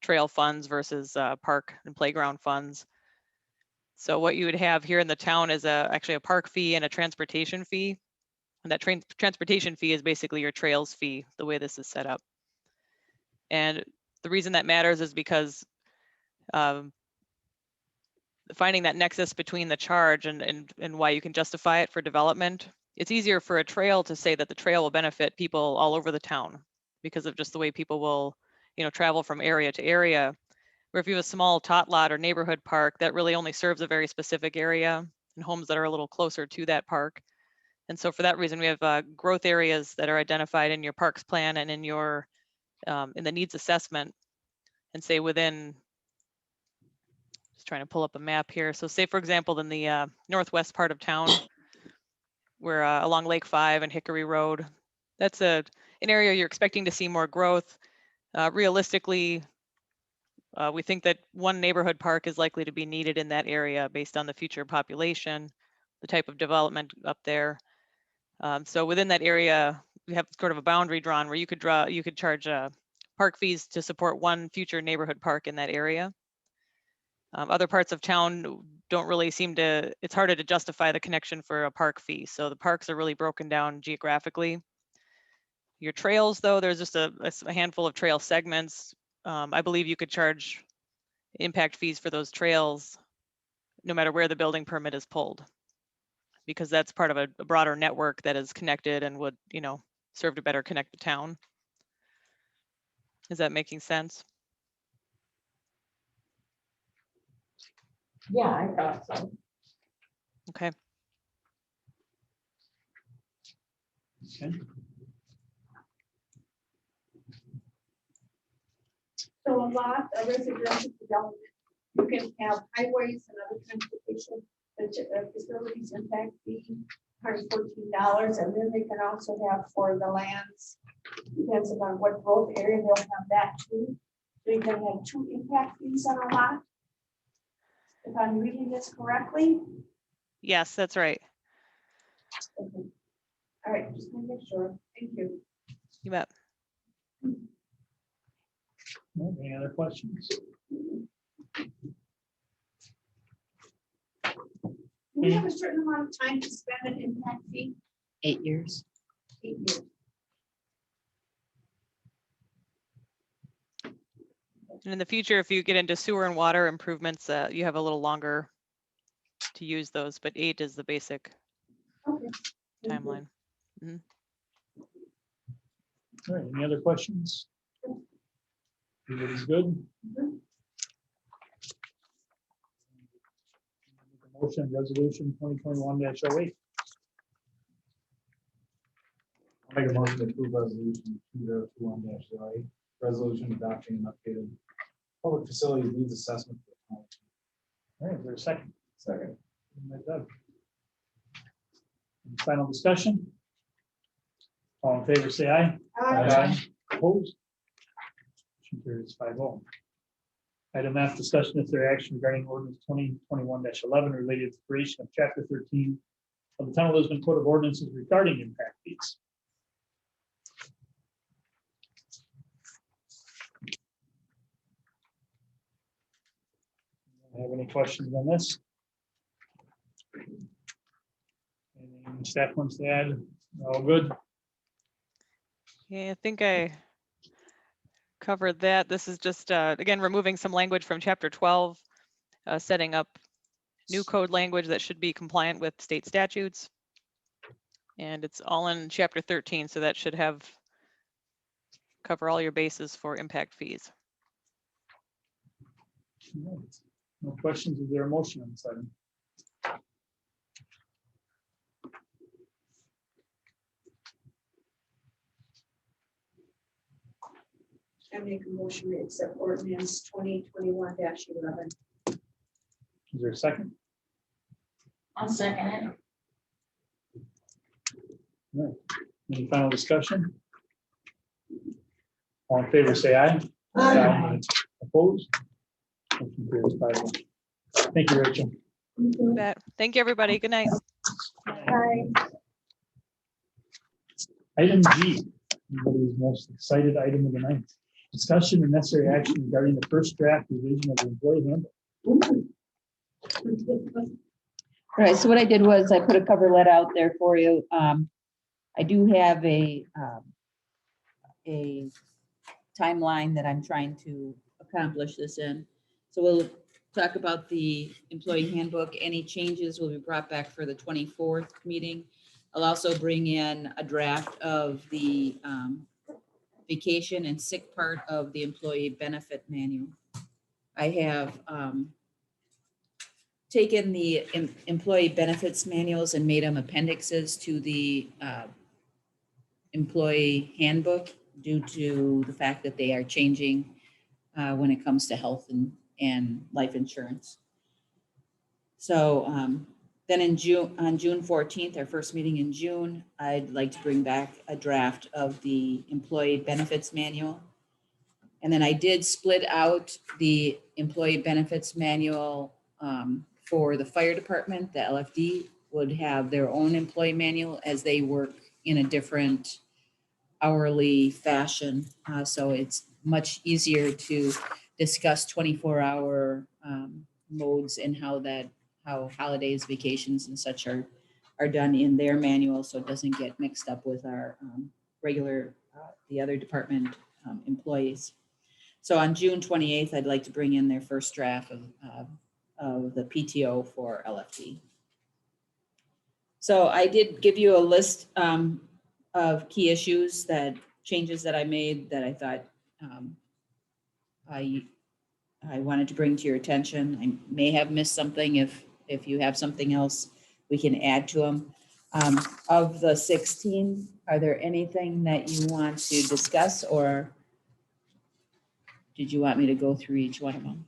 trail funds versus park and playground funds. So what you would have here in the town is actually a park fee and a transportation fee. And that transportation fee is basically your trails fee, the way this is set up. And the reason that matters is because finding that nexus between the charge and why you can justify it for development, it's easier for a trail to say that the trail will benefit people all over the town because of just the way people will, travel from area to area. Where if you have a small tot lot or neighborhood park, that really only serves a very specific area and homes that are a little closer to that park. And so for that reason, we have growth areas that are identified in your parks plan and in your in the needs assessment, and say within, just trying to pull up a map here. So say, for example, in the northwest part of town, we're along Lake 5 and Hickory Road. That's an area you're expecting to see more growth. Realistically, we think that one neighborhood park is likely to be needed in that area based on the future population, the type of development up there. So within that area, we have sort of a boundary drawn where you could charge park fees to support one future neighborhood park in that area. Other parts of town don't really seem to, it's harder to justify the connection for a park fee. So the parks are really broken down geographically. Your trails, though, there's just a handful of trail segments. I believe you could charge impact fees for those trails no matter where the building permit is pulled, because that's part of a broader network that is connected and would, serve to better connect the town. Is that making sense? Yeah, I thought so. Okay. Okay. So a lot of residential development, you can have highways and other transportation facilities impact fee, $114, and then they can also have for the lands, depends upon what growth area, they'll have that too. So you can have 2 impact fees on a lot. If I'm reading this correctly. Yes, that's right. Okay. All right, just want to make sure. Thank you. You bet. Any other questions? Do we have a certain amount of time to spend an impact fee? 8 years. 8 years. And in the future, if you get into sewer and water improvements, you have a little longer to use those, but 8 is the basic Okay. Thank you. timeline. All right, any other questions? Everybody's good? Motion resolution 2021-08. I'll make a motion to approve resolution 2021-08, resolution adopting an updated public facilities needs assessment. For the town. All right, is there a second? Second. By Doug. Any final discussion? All in favor, say aye. Opposed? Motion carries 5-0. Item F, discussion if there action regarding ordinance 2021-11 related to creation of chapter 13 of the Town of Lisbon Code of Ordinances regarding impact fees. Have any questions on this? Anything staff wants to add? All good? Yeah, I think I covered that. This is just, again, removing some language from chapter 12, setting up new code language that should be compliant with state statutes. And it's all in chapter 13, so that should cover all your bases for impact fees. All right. No questions? Is there a motion on this item? I make a motion to accept ordinance 2021-11. Is there a second? I'll second it. Any final discussion? All in favor, say aye. Aye. Opposed? Motion carries 5-1. Thank you, Rachel. Thank you, everybody. Good night. Aye. Item G, everybody's most excited item of the night. Discussion and necessary action regarding the first draft revision of the employee handbook. All right, so what I did was I put a cover letter out there for you. I do have a timeline that I'm trying to accomplish this in. So we'll talk about the employee handbook. Any changes will be brought back for the 24th meeting. I'll also bring in a draft of the vacation and sick part of the employee benefit manual. I have taken the employee benefits manuals and made them appendixes to the employee handbook due to the fact that they are changing when it comes to health and life insurance. So then on June 14th, our first meeting in June, I'd like to bring back a draft of the employee benefits manual. And then I did split out the employee benefits manual for the fire department. The LFD would have their own employee manual as they work in a different hourly fashion. So it's much easier to discuss 24-hour modes and how holidays, vacations and such are done in their manual. So it doesn't get mixed up with our regular, the other department employees. So on June 28th, I'd like to bring in their first draft of the PTO for LFD. So I did give you a list of key issues changes that I made that I thought I wanted to bring to your attention. I may have missed something. If you have something else, we can add to them. Of the 16, are there anything that you want to discuss, or did you want me to go through each one of them?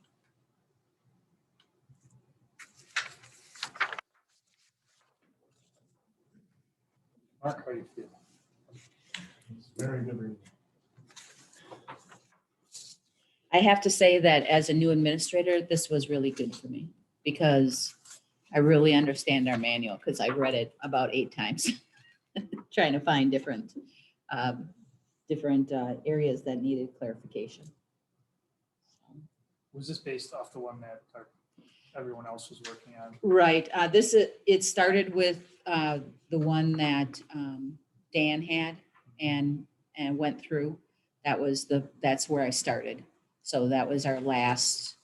Mark, how do you feel? It's very good reading. I have to say that as a new administrator, this was really good for me because I really understand our manual because I read it about 8 times, trying to find different areas that needed clarification. Was this based off the one that everyone else was working on? Right. It started with the one that Dan had and went through. That's where I started. So that was our last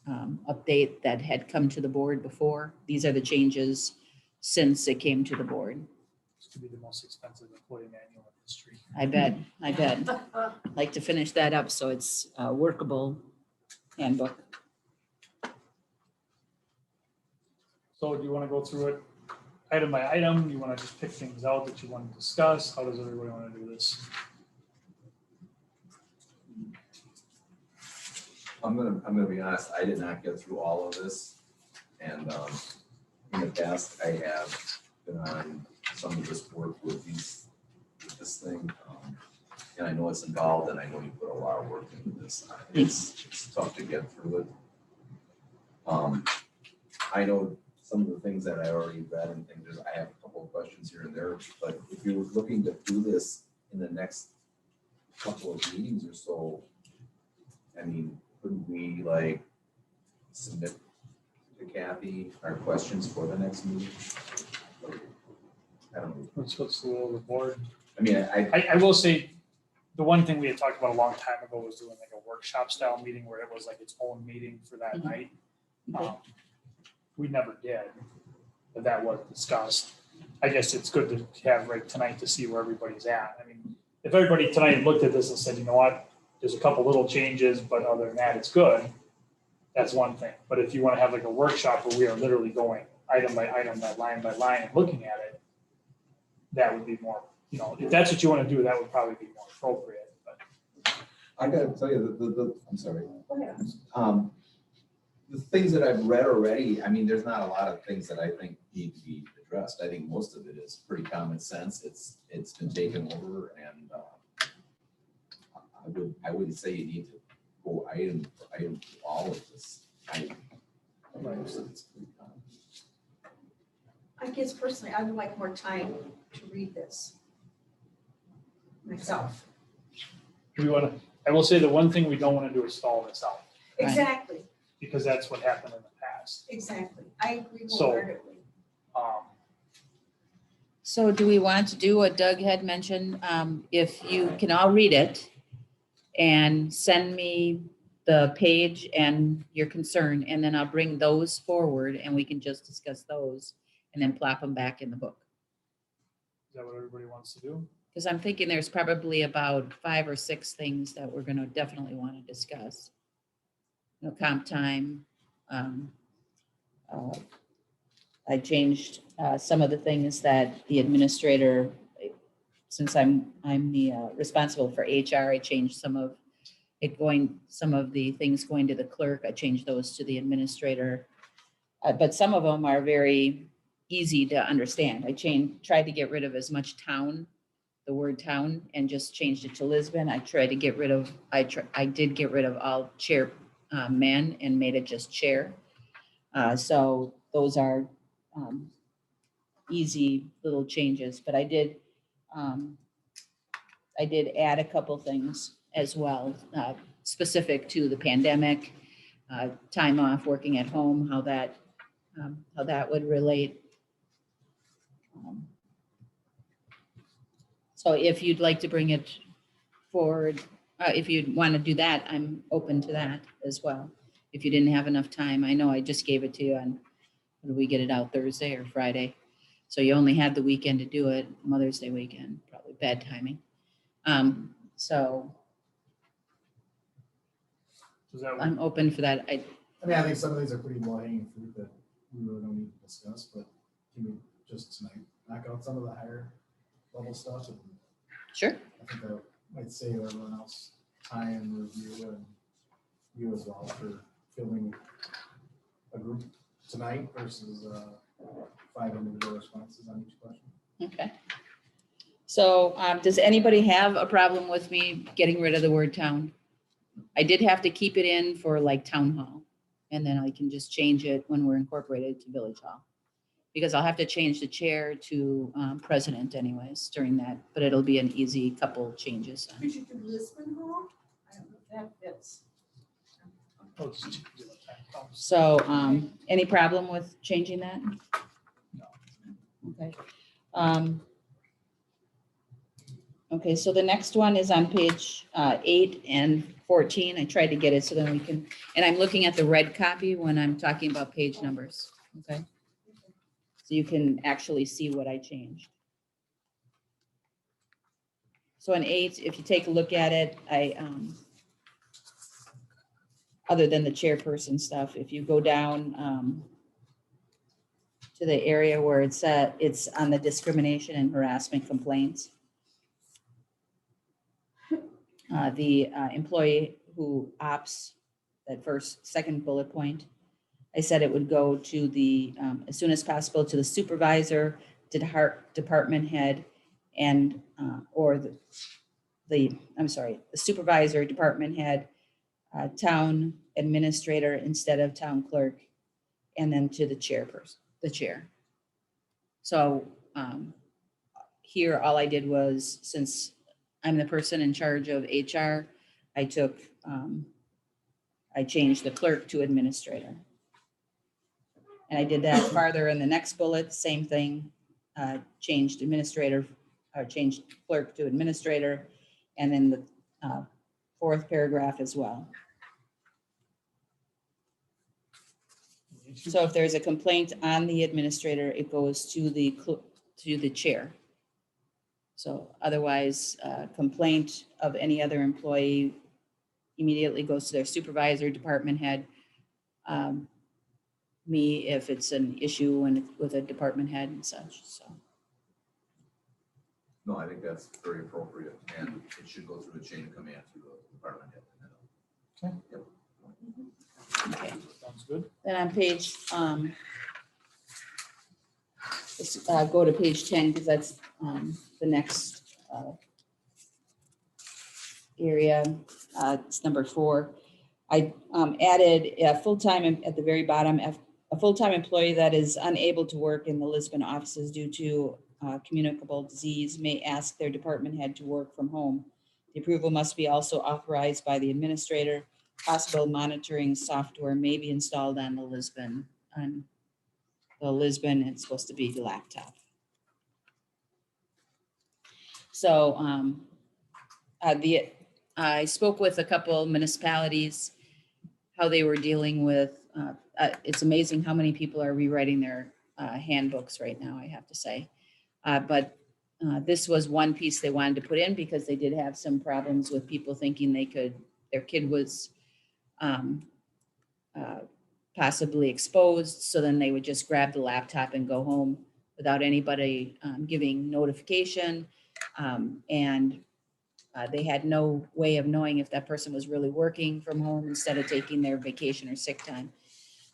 update that had come to the board before. These are the changes since it came to the board. This could be the most expensive employee manual in history. I bet. I'd like to finish that up so it's a workable handbook. So do you want to go through it item by item? You want to just pick things out that you want to discuss? How does everybody want to do this? I'm gonna be honest, I did not get through all of this. And in the past, I have been on some of this work with this thing. And I know it's involved and I know you put a lot of work into this. It's tough to get through it. I know some of the things that I already read and things, I have a couple of questions here and there, but if you're looking to do this in the next couple of meetings or so, I mean, couldn't we like submit to Kathy our questions for the next meeting? I don't know. What's the will of the board? I mean, I will say, the one thing we had talked about a long time ago was doing like a workshop style meeting where it was like its own meeting for that Mhm. night. Okay. We never did, but that was discussed. I guess it's good to have right tonight to see where everybody's at. I mean, if everybody tonight looked at this and said, you know what, there's a couple little changes, but other than that, it's good, that's one thing. But if you want to have like a workshop where we are literally going item by item, by line, and looking at it, that would be more, you know, if that's what you want to do, that would probably be more appropriate, but. I gotta tell you, I'm sorry. The things that I've read already, I mean, there's not a lot of things that I think need to be addressed. I think most of it is pretty common sense. It's been taken over, and I wouldn't say you need to go item for item through all of this. Most of it's pretty common. I guess personally, I would like more time to read this myself. We want to, I will say the one thing we don't want to do is stall this out, Right. Exactly, because that's what happened in the past. exactly. I agree So- wholeheartedly. So do we want to do what Doug had mentioned? If you can all read it and send me the page and your concern, and then I'll bring those forward and we can just discuss those and then plop them back in the book. Is that what everybody wants to do? Because I'm thinking there's probably about 5 or 6 things that we're gonna definitely want to discuss. You know, comp time. I changed some of the things that the administrator, since I'm the responsible for HR, I changed some of the things going to the clerk. I changed those to the administrator. But some of them are very easy to understand. I tried to get rid of as much town, the word town, and just changed it to Lisbon. I tried to get rid of, I did get rid of all chair men and made it just chair. So those are easy little changes, but I did add a couple things as well, specific to the pandemic, time off, working at home, how that would relate. So if you'd like to bring it forward, if you'd want to do that, I'm open to that as well. If you didn't have enough time, I know I just gave it to you on, when did we get it out, Thursday or Friday? So you only had the weekend to do it, Mother's Day weekend, probably bad timing. So Is that what- I'm open for that. I mean, I think some of these are pretty low hanging fruit that we really don't need to discuss, but can we just tonight knock out some of the higher level stuff? And Sure. I think that might save everyone else time and review, and you as well, for filling a group tonight versus 5 individual responses on each question. Okay. So does anybody have a problem with me getting rid of the word town? I did have to keep it in for like town hall, and then I can just change it when we're incorporated to village hall. Because I'll have to change the chair to president anyways during that, but it'll be an easy couple changes. Could you do Lisbon Hall? I don't know if that fits. Oh, it's just do it time. So any problem with changing that? No. Okay. Okay, so the next one is on page 8 and 14. I tried to get it so then we can, and I'm looking at the red copy when I'm talking about page numbers, okay? So you can actually see what I changed. So in 8, if you take a look at it, other than the chairperson stuff, if you go down to the area where it's on the discrimination and harassment complaints. The employee who opts, that second bullet point, I said it would go to the, as soon as possible, to the supervisor, to department head, and, or the supervisor, department head, town administrator instead of town clerk, and then to the chairperson. the chair. So here, all I did was, since I'm the person in charge of HR, I took, I changed the clerk to administrator. And I did that farther in the next bullet, same thing, changed administrator, or changed clerk to administrator, and then the fourth paragraph as well. So if there's a complaint on the administrator, it goes to the chair. So otherwise, complaint of any other employee immediately goes to their supervisor, department head. Me, if it's an issue with a department head and such, so. No, I think that's very appropriate, and it should go through a chain of command to the department head. Okay. Sounds good. Then on page, let's go to page 10, because that's the next area. It's number 4. I added a full-time at the very bottom, a full-time employee that is unable to work in the Lisbon offices due to communicable disease may ask their department head to work from home. The approval must be also authorized by the administrator. Possible monitoring software may be installed on the Lisbon. It's supposed to be the laptop. So I spoke with a couple municipalities, how they were dealing with, it's amazing how many people are rewriting their handbooks right now, I have to say. But this was one piece they wanted to put in because they did have some problems with people thinking their kid was possibly exposed. So then they would just grab the laptop and go home without anybody giving notification. And they had no way of knowing if that person was really working from home instead of taking their vacation or sick time.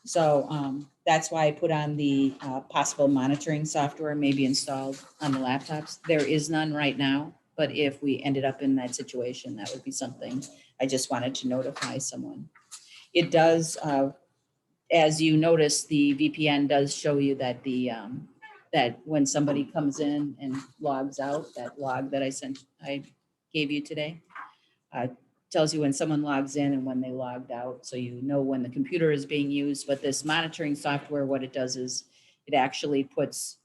So that's why I put on the possible monitoring software may be installed on the laptops. There is none right now, but if we ended up in that situation, that would be something I just wanted to notify someone. It does, as you notice, the VPN does show you that that when somebody comes in and logs out, that log that I gave you today, tells you when someone logs in and when they logged out, so you know when the computer is being used. But this monitoring software, what it does is it actually puts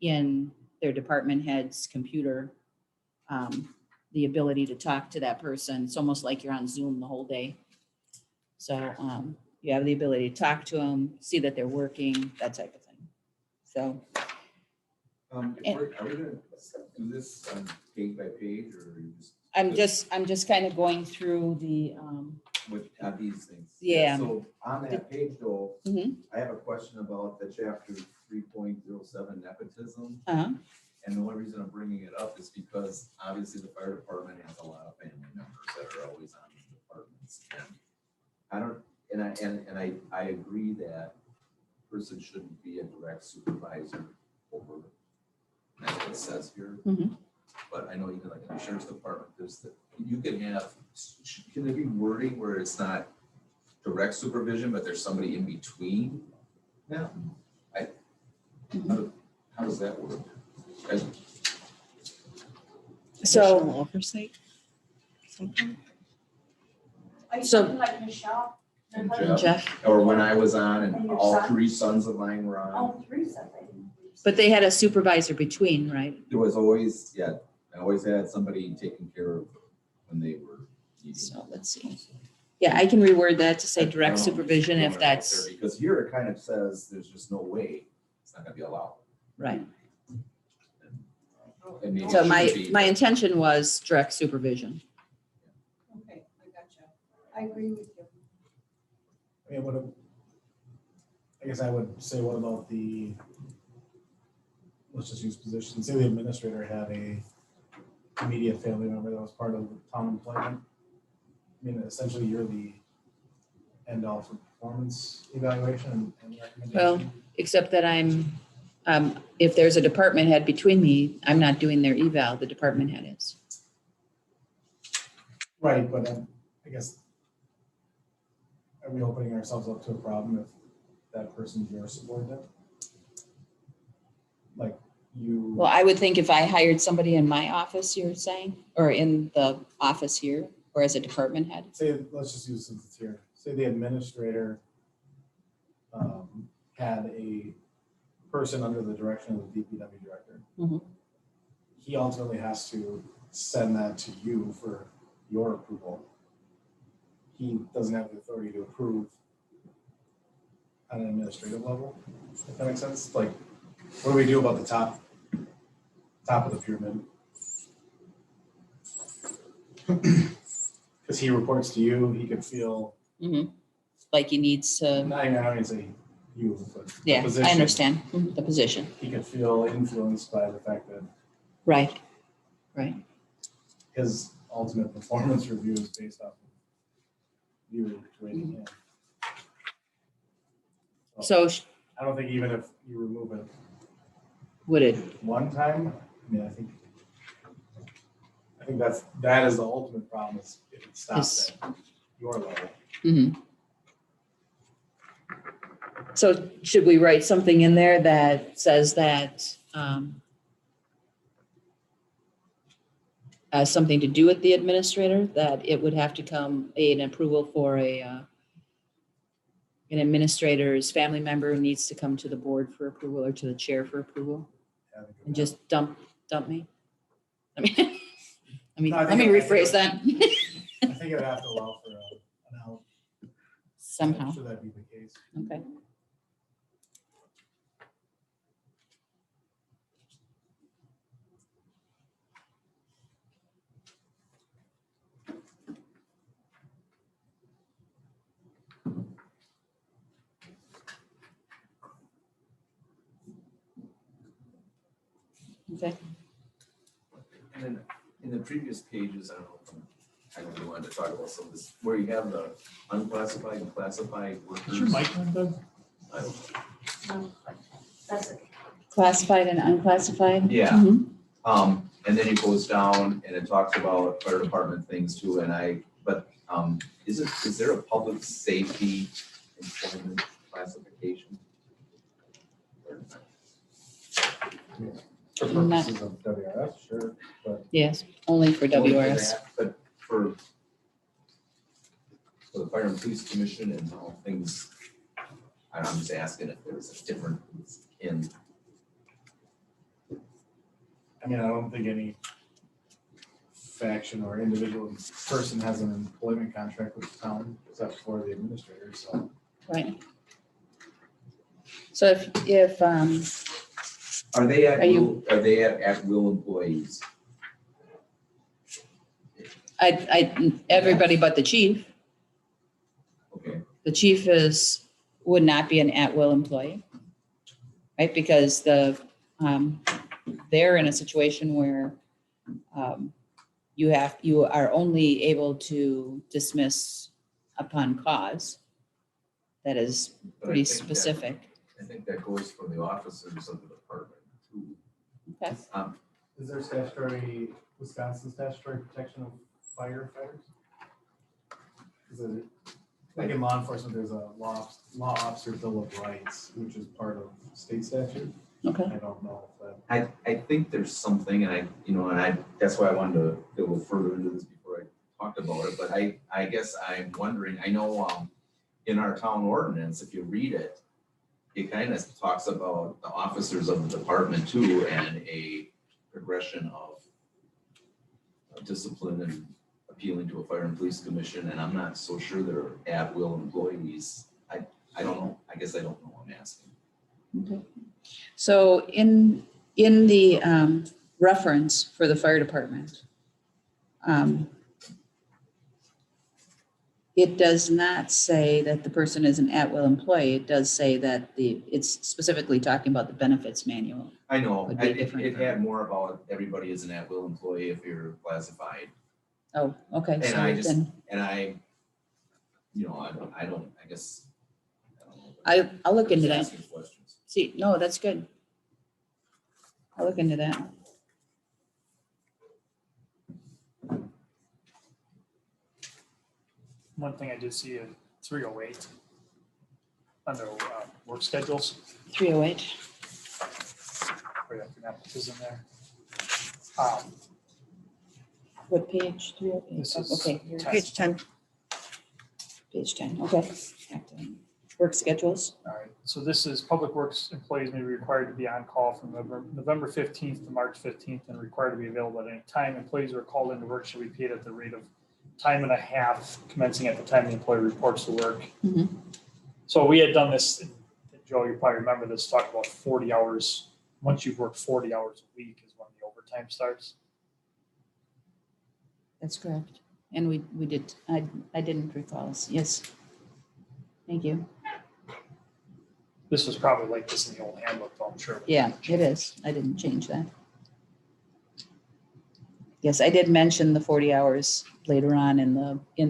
in their department head's computer the ability to talk to that person. It's almost like you're on Zoom the whole day. So you have the ability to talk to them, see that they're working, that type of thing. So Are we gonna do this page by page, or are you just? I'm just kind of going through the With these things? Yeah. So on that page though, Mhm. I have a question about the chapter 3.07 nepotism. And the only reason I'm bringing it up is because obviously the fire department has a lot of family members that are always on these departments. And I agree that person shouldn't be a direct supervisor over, that's what it says here. Mhm. But I know even like in the sheriff's department, you can have, can there be wording where it's not direct supervision, but there's somebody in between? Yeah. How does that work? So Oversight. Are you So- talking like Michelle? And Jeff, Or when I was on And and your all son? 3 sons of mine were on, Oh, Teresa, I didn't. but they had a supervisor between, right? there was always, I always had somebody taking care of when they were needing. So let's see. Yeah, I can reword that to say I don't direct know, supervision just if throwing it out that's there, Because here it kind of says there's just no way it's not gonna be allowed. right. And maybe it So shouldn't be, my but- intention was direct supervision. Okay, I gotcha. I agree with you. I mean, I guess I would say, what about let's just use position, say the administrator had a immediate family member that was part of town employment. I mean, essentially, you're the end all for performance evaluation and recommendation. Well, except that if there's a department head between me, I'm not doing their eval, the department head is. Right, but I guess, are we opening ourselves up to a problem if that person's your subordinate? like you. Well, I would think if I hired somebody in my office, you're saying, or in the office here, or as a department head. Say, let's just use since it's here, say the administrator had a person under the direction of the DPW director. Mhm. He ultimately has to send that to you for your approval. He doesn't have the authority to approve on an administrative level, if that makes sense. Like, what do we do about the top of the pyramid? Because he reports to you, he could feel, Mhm. Like he needs to, I don't even say you, but the yeah, I position. understand the position. He could feel influenced by the fact that Right, right. his ultimate performance review is based off of you rating him. So I don't think even if you remove it would it, one time, I mean, I think that is the ultimate problem is if it stops at your level. mhm. So should we write something in there that says that has something to do with the administrator, that it would have to come an approval for an administrator's family member needs to come to the board for approval or to the chair for approval and just dump me? I mean, No, I let me think- rephrase that I think it would have to allow for an out. somehow. Should that be the case? Okay. Okay. And then in the previous pages, I don't know if you wanted to talk about some of this, where you have the unclassified and classified workers. Is your mic on, Doug? I don't- That's it. Classified and unclassified? Yeah. Mhm. And then it goes down and it talks about fire department things too, but is there a public safety employment classification? For Not- purposes of WRS, sure, but Yes, only for Only for WRS. that, But for the Fire and Police Commission and all things, I'm just asking if there's a difference in, I mean, I don't think any faction or individual person has an employment contract with the town except for the administrator, so. Right. So if, are they Are you- at will employees? everybody but the chief, Okay, the chief would not be an at-will employee. Right, because they're in a situation where you are only able to dismiss upon cause. That is But I pretty think that- specific. I think that goes for the officers of the department too. Okay. Is there Wisconsin statutory protection of firefighters? Is it, like in law enforcement, there's a law officer bill of rights, which is part of state statute. Okay. I don't know if that. I think there's something, and that's why I wanted to go a little further into this before I talked about it, but I guess I'm wondering, I know in our town ordinance, if you read it, it kind of talks about the officers of the department too, and a progression of discipline and appealing to a fire and police commission, and I'm not so sure they're at-will employees. I don't know, I guess I don't know, I'm asking. Okay. So in the reference for the fire department, it does not say that the person is an at-will employee. It does say that it's specifically talking about the benefits manual. I know, Would be it different. had more about everybody is an at-will employee if you're classified. Oh, okay. And So I just- then I guess. I don't know. I'll look into that. Just asking questions. See, no, that's good. I'll look into that. One thing I did see in 308 under work schedules. 308. right after nepotism there. What page? This is Okay, you're 10. Page 10. page 10, okay. Work schedules. All right, so this is Public Works employees may be required to be on call from November 15th to March 15th and required to be available at any time. Employees who are called into work shall be paid at the rate of time and a half commencing at the time the employee reports to work. Mhm. So we had done this, Joe, you probably remember this, talk about 40 hours. Once you've worked 40 hours a week is when the overtime starts. That's correct. And we did, I didn't recall this. Yes. Thank you. This was probably like this in the old handbook, though, I'm sure. Yeah, it is. I didn't change that. Yes, I did mention the 40 hours later on in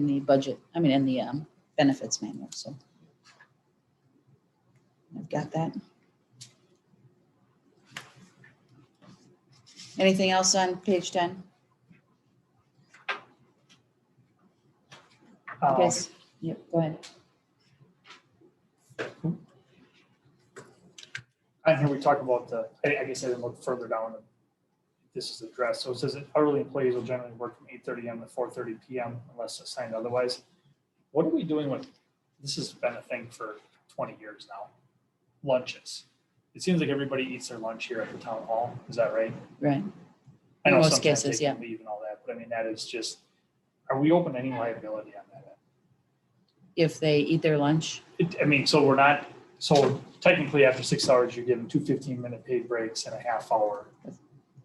the budget, I mean, in the benefits manual, so. I've got that. Anything else on page 10? Yes, yep, go ahead. And here we talk about the, I guess I didn't look further down. This is addressed. So it says that hourly employees will generally work from 8:30 a.m. to 4:30 p.m. unless assigned otherwise. What are we doing with, this has been a thing for 20 years now, lunches. It seems like everybody eats their lunch here at the town hall. Is that right? Right. I know In most sometimes cases, they can leave and all that, but I mean, that is just, are we open to any liability on that? If they eat their lunch, I mean, so we're not, so technically after 6 hours, you're given 2 15-minute paid breaks and a half-hour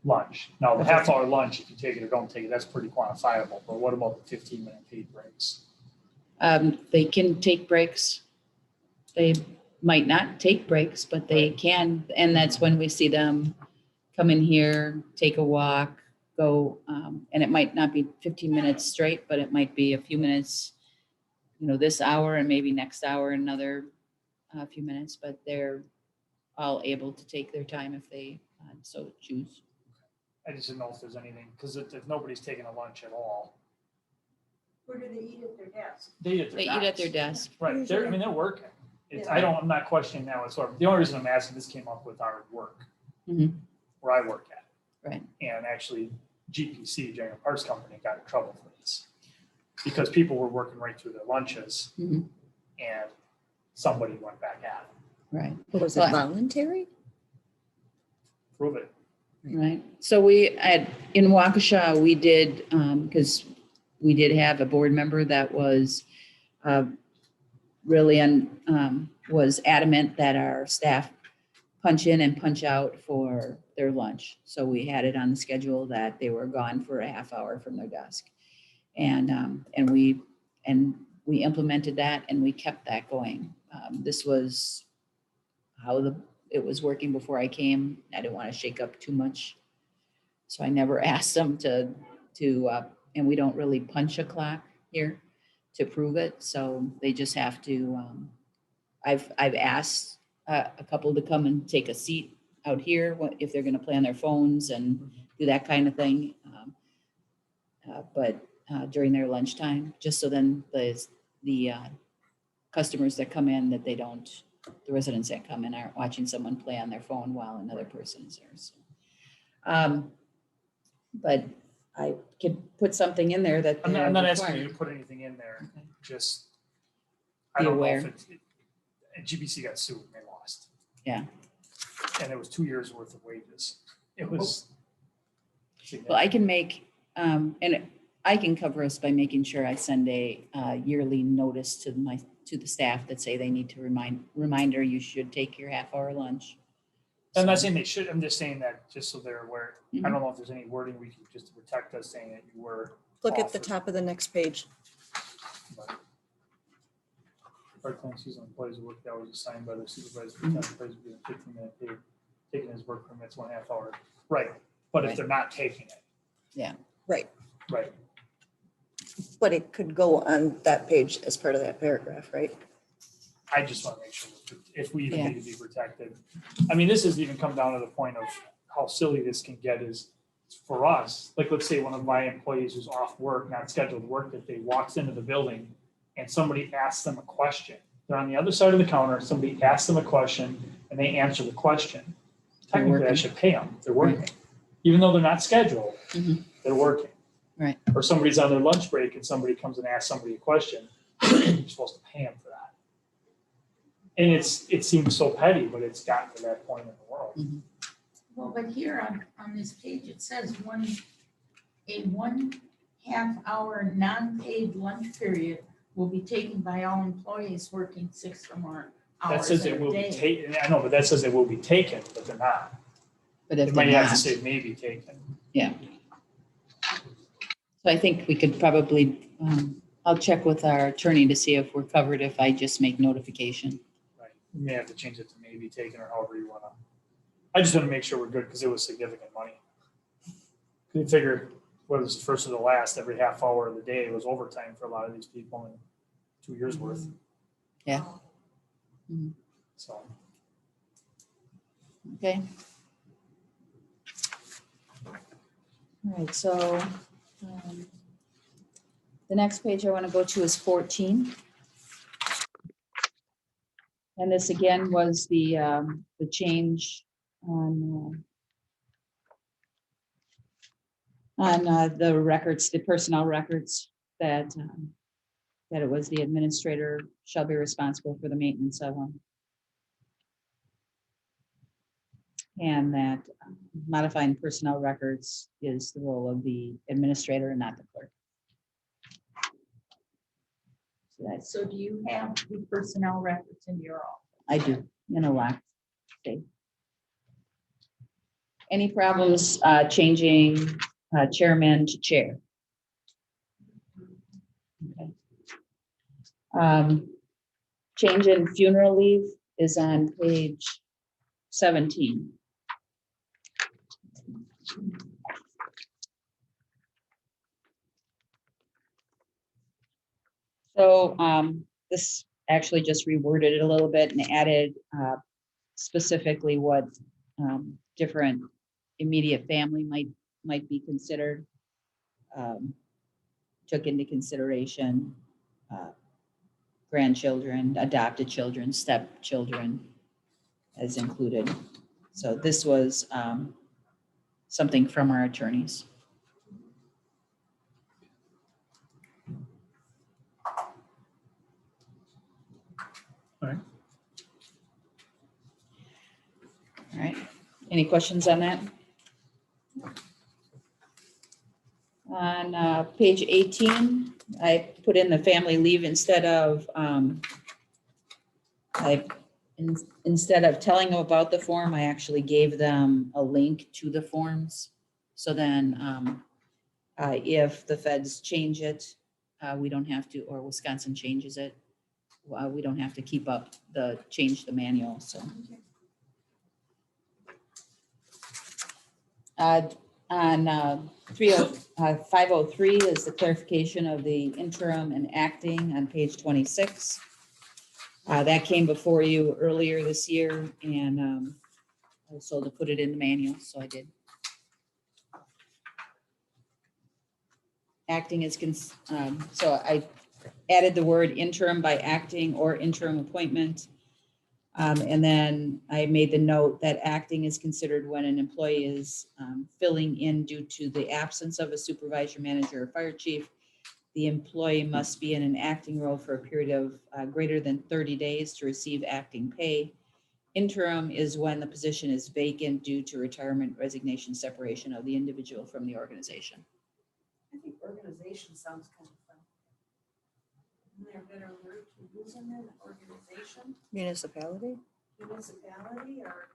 lunch. Now, the half-hour lunch, if you take it or don't take it, that's pretty quantifiable. But what about the 15-minute paid breaks? they can take breaks. They might not take breaks, but they can. And that's when we see them come in here, take a walk, go, and it might not be 15 minutes straight, but it might be a few minutes, this hour and maybe next hour, another few minutes, but they're all able to take their time if they so choose. I just didn't know if there's anything, because if nobody's taking a lunch at all, Where do they eat at their desk? they eat at their They eat at their desk. Right, they're, I mean, they're working. It's, I'm not questioning that whatsoever. The only reason I'm asking, this came up with our work, Mhm. where I work at. Right. And actually, GPC, General Parts Company, got in trouble for this. Because people were working right through their lunches, Mhm. and somebody went back at them. Right. Was Well, it voluntary? Prove it. Right. So in Waukesha, we did, because we did have a board member that was really was adamant that our staff punch in and punch out for their lunch. So we had it on the schedule that they were gone for a half hour from their desk. And we implemented that and we kept that going. This was how it was working before I came. I didn't want to shake up too much. So I never asked them to and we don't really punch a clock here to prove it. So they just have to, I've asked a couple to come and take a seat out here if they're going to play on their phones and do that kind of thing. But during their lunchtime, just so then the customers that come in, that they don't, the residents that come in aren't watching someone play on their phone while another person is there. So, but I could put something in there that. I'm they're not asking required. you to put anything in there, Okay. just, Be I don't know aware. if GPC got sued and they lost. Yeah. And it was 2 years worth of wages. It was. Well, I can make, and I can cover us by making sure I send a yearly notice to the staff that say they need to reminder, you should take your half-hour lunch. I'm not So- saying they should, I'm just saying that, just so they're aware. I Mhm. don't know if there's any wording we can just to protect us saying that you were. Look at the offered. top of the next page. Part-time seasonal employees who work the hours assigned by their supervisor, for 10 employees will be 15-minute paid, taking his work permits 1/2 hour. Right, but if Right. they're not taking it. Yeah. Right. Right, But it could go on that page as part of that paragraph, right? I just want to make sure that if we even Yeah. need to be protected. I mean, this has even come down to the point of how silly this can get is for us, like, let's say one of my employees who's off work, not scheduled work, that they walks into the building and somebody asks them a question. They're on the other side of the counter, somebody asks them a question and they answer the question. technically I working. should pay them, they're working. Even though they're not scheduled, Mhm. they're working. Right. Or somebody's on their lunch break and somebody comes and asks somebody a question, you're supposed to pay them for that. And it seems so petty, but it's gotten to that point in the world. Well, but here on this page, it says a 1/2 hour non-paid lunch period will be taken by all employees working 6 or more That hours says in it a will be day. taken, I know, but that says it will be taken, but they're not. But if It they're might have to not, say may be taken. so I think we could probably, I'll check with our attorney to see if we're covered if I just make notification. Right. You may have to change it to may be taken or however you wanna. I just wanna make sure we're good, because it was significant money. You figure, whether it's the first or the last, every half hour of the day was overtime for a lot of these people, and 2 years worth. Yeah. Mhm. So, Okay. All right, so the next page I want to go to is 14. And this again was the change on the records, the personnel records, that it was the administrator shall be responsible for the maintenance of them. And that modifying personnel records is the role of the administrator and not the clerk. So that's, So do you have the personnel records in your office? I do, in a locked state. Any problems changing chairman to chair? Okay. Change in funeral leave is on page 17. So this actually just reworded it a little bit and added specifically what different immediate family might be considered. Took into consideration grandchildren, adopted children, stepchildren as included. So this was something from our attorneys. All right, any questions on that? On page 18, I put in the family leave instead of, instead of telling them about the form, I actually gave them a link to the forms. So then if the feds change it, we don't have to, or Wisconsin changes it, we don't have to keep up change the manual, so. On 503 is the clarification of the interim and acting on page 26. That came before you earlier this year, and also to put it in the manual, so I did. Acting is, so I added the word interim by acting or interim appointment. And then I made the note that acting is considered when an employee is filling in due to the absence of a supervisor, manager, or fire chief. The employee must be in an acting role for a period of greater than 30 days to receive acting pay. Interim is when the position is vacant due to retirement, resignation, separation of the individual from the organization. I think organization sounds kind of fun. Isn't there a better word to use in there, organization, Municipality? municipality, or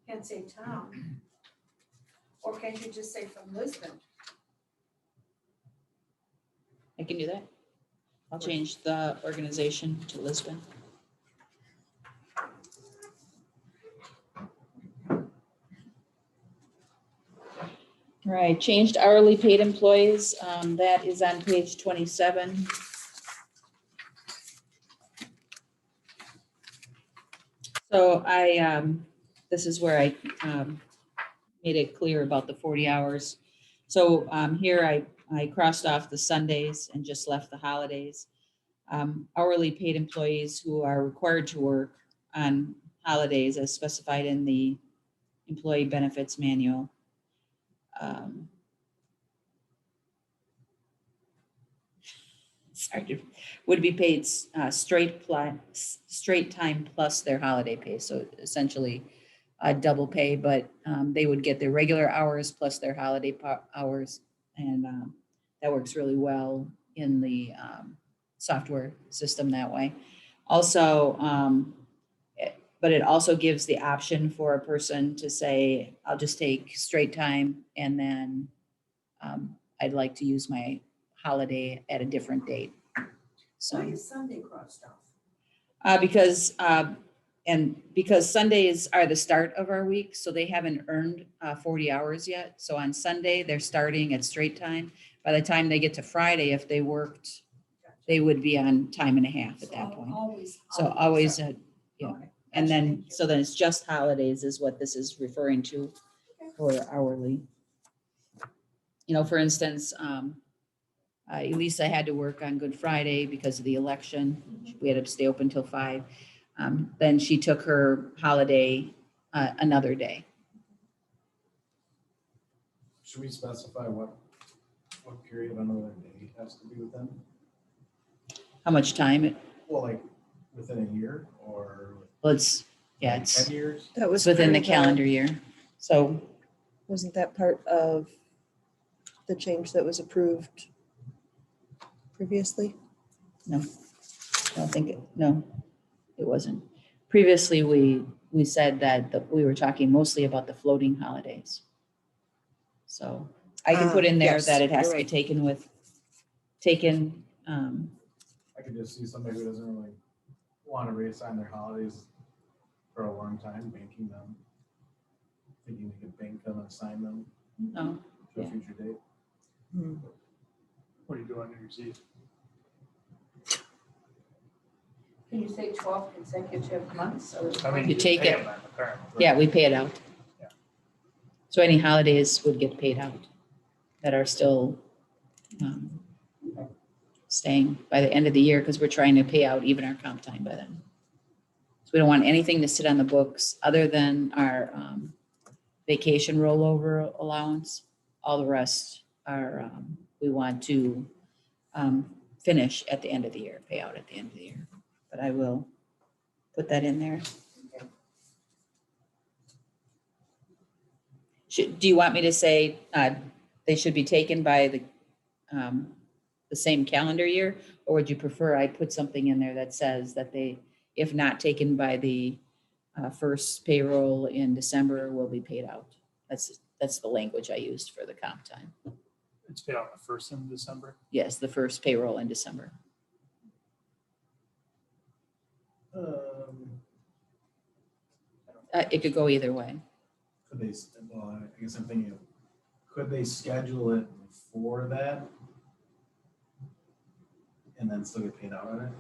can't say town? Or can't you just say from Lisbon? I can do that. I'll change the organization to Lisbon. All right, changed hourly paid employees. That is on page 27. So this is where I made it clear about the 40 hours. So here I crossed off the Sundays and just left the holidays. Hourly paid employees who are required to work on holidays as specified in the employee benefits manual. Sorry, would be paid straight time plus their holiday pay. So essentially double pay, but they would get their regular hours plus their holiday hours. And that works really well in the software system that way. Also, but it also gives the option for a person to say, I'll just take straight time and then I'd like to use my holiday at a different date. So. Why is Sunday crossed off? Because Sundays are the start of our week, so they haven't earned 40 hours yet. So on Sunday, they're starting at straight time. By the time they get to Friday, if they worked, they would be on time and a half at that point. So always, yeah. Okay. And then, so then it's just holidays is what this is referring to for hourly. You know, for instance, Elisa had to work on Good Friday because of the election. We had to stay open till 5. Then she took her holiday another day. Should we specify what period of another day has to be within? How much time? Well, like within a year or? Well, it's 10 years? That was within the part of calendar year. So Wasn't that part of the change that was approved previously? no, I don't think, no, it wasn't. Previously, we said that we were talking mostly about the floating holidays. So I can put in there Yes, that it has you're to be right. taken, I could just see somebody who doesn't really want to reassign their holidays for a long time, banking them. Thinking they could bank them and assign them no, to a Yeah. future date. What do you do on New Year's Eve? Can you say 12 consecutive months? Or I mean, You take pay it. them then, apparently. yeah, we pay it out. Yeah. So any holidays would get paid out that are still staying by the end of the year, because we're trying to pay out even our comp time by then. So we don't want anything to sit on the books other than our vacation rollover allowance. All the rest are, we want to finish at the end of the year, pay out at the end of the year. But I will put that in there. Do you want me to say they should be taken by the same calendar year? Or would you prefer I put something in there that says that they, if not taken by the first payroll in December, will be paid out? That's the language I used for the comp time. It's paid on the 1st in December. Yes, the first payroll in December. It could go either way. Could they, well, I guess I'm thinking, could they schedule it before that? And then still get paid out on it?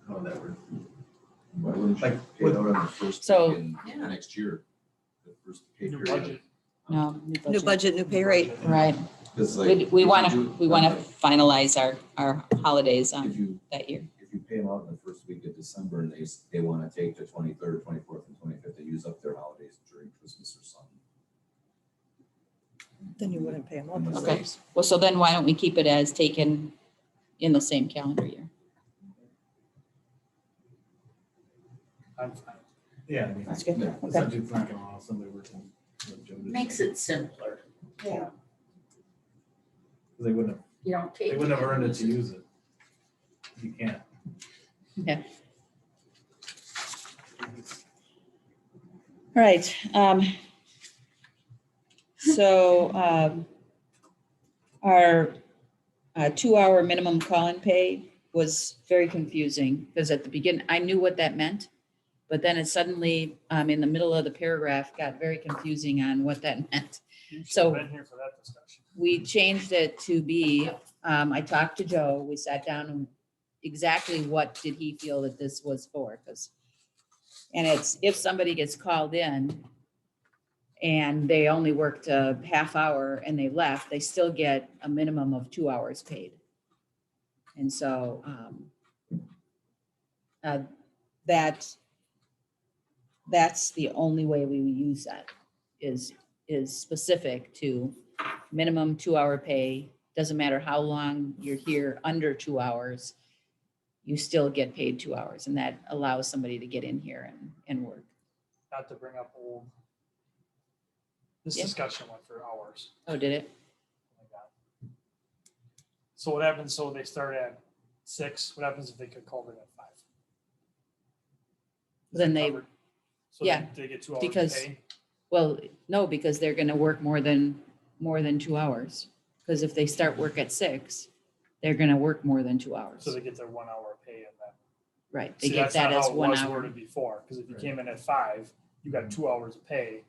How would that work? Why wouldn't you Like, pay it out on the first So- week in the next year? The first pay New period. budget. No. New budget, new pay rate. Right. 'Cause like, We if want you to, do- we want to finalize our holidays If on you, that year. if you pay them out in the first week of December and they want to take the 23rd, 24th, and 25th, they use up their holidays during Christmas or something. Then you wouldn't pay them up. Okay, well, so then why don't we keep it as taken in the same calendar year? I'm fine. Yeah, I mean, That's good. Yeah. Okay. essentially it's not gonna allow somebody working. with Joe to- Makes it simpler. Yeah. They wouldn't have, You don't take. they wouldn't have earned it to use it. You can't. All right. So our 2-hour minimum call-in pay was very confusing because at the beginning, I knew what that meant. But then it suddenly, in the middle of the paragraph, got very confusing on what that meant. You should So- have been here for that discussion. We changed it to be, I talked to Joe, we sat down and exactly what did he feel that this was for? And it's if somebody gets called in and they only worked a half hour and they left, they still get a minimum of 2 hours paid. And so that's the only way we use that. is specific to minimum 2-hour pay. Doesn't matter how long you're here, under 2 hours, you still get paid 2 hours, and that allows somebody to get in here and work. Not to bring up old. This Yeah. discussion went for hours. Oh, did it? Oh my God. So what happens, so they start at 6, what happens if they could call it at 5? Is Then that they- covered? So yeah, they get 2 hours because- of pay? Well, no, because they're gonna work more than 2 hours. Because if they start work at 6, they're gonna work more than 2 hours. So they get their 1 hour pay and then. Right, they See, get that's that not as how it 1 was hour. worded before, because if you Right. came in at 5, you got 2 hours of pay.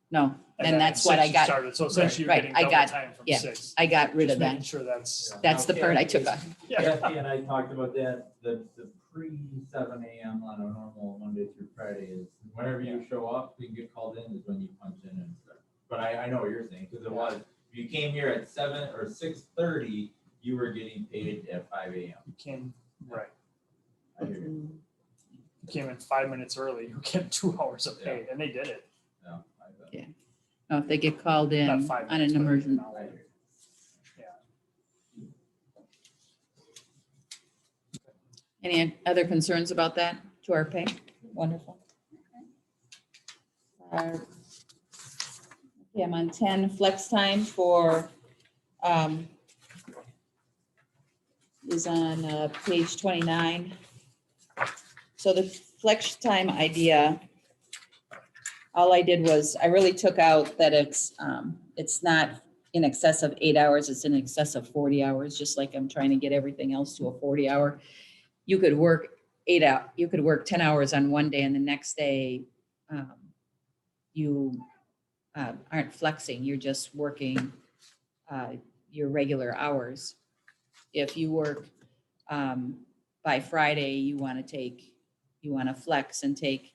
No, And and then that's at what 6 I you got. started. So essentially you're Right, getting I double got- time from yeah. 6. I got rid Just of making that. sure that's, That's the part I took off. yeah, Kathy and I talked about that, the pre-7 AM on a normal Monday through Friday is whenever you show up, you get called in is when you punch in and start. But I know what you're saying, because it was, if you came here at 7 or 6:30, you were getting paid at 5 AM. you came, right. I hear you. You came in 5 minutes early, you get 2 hours of pay, and they did it. No, I bet. Yeah. No, if they get called in Not on 5 an minutes, but emergency. hour. I hear you. Any other concerns about that to our pay? Wonderful. Okay, I'm on 10, flex time for, is on page 29. So the flex time idea, all I did was, I really took out that it's not in excess of 8 hours, it's in excess of 40 hours, just like I'm trying to get everything else to a 40-hour. You could work 8 out, you could work 10 hours on one day and the next day you aren't flexing, you're just working your regular hours. If you work by Friday, you want to flex and take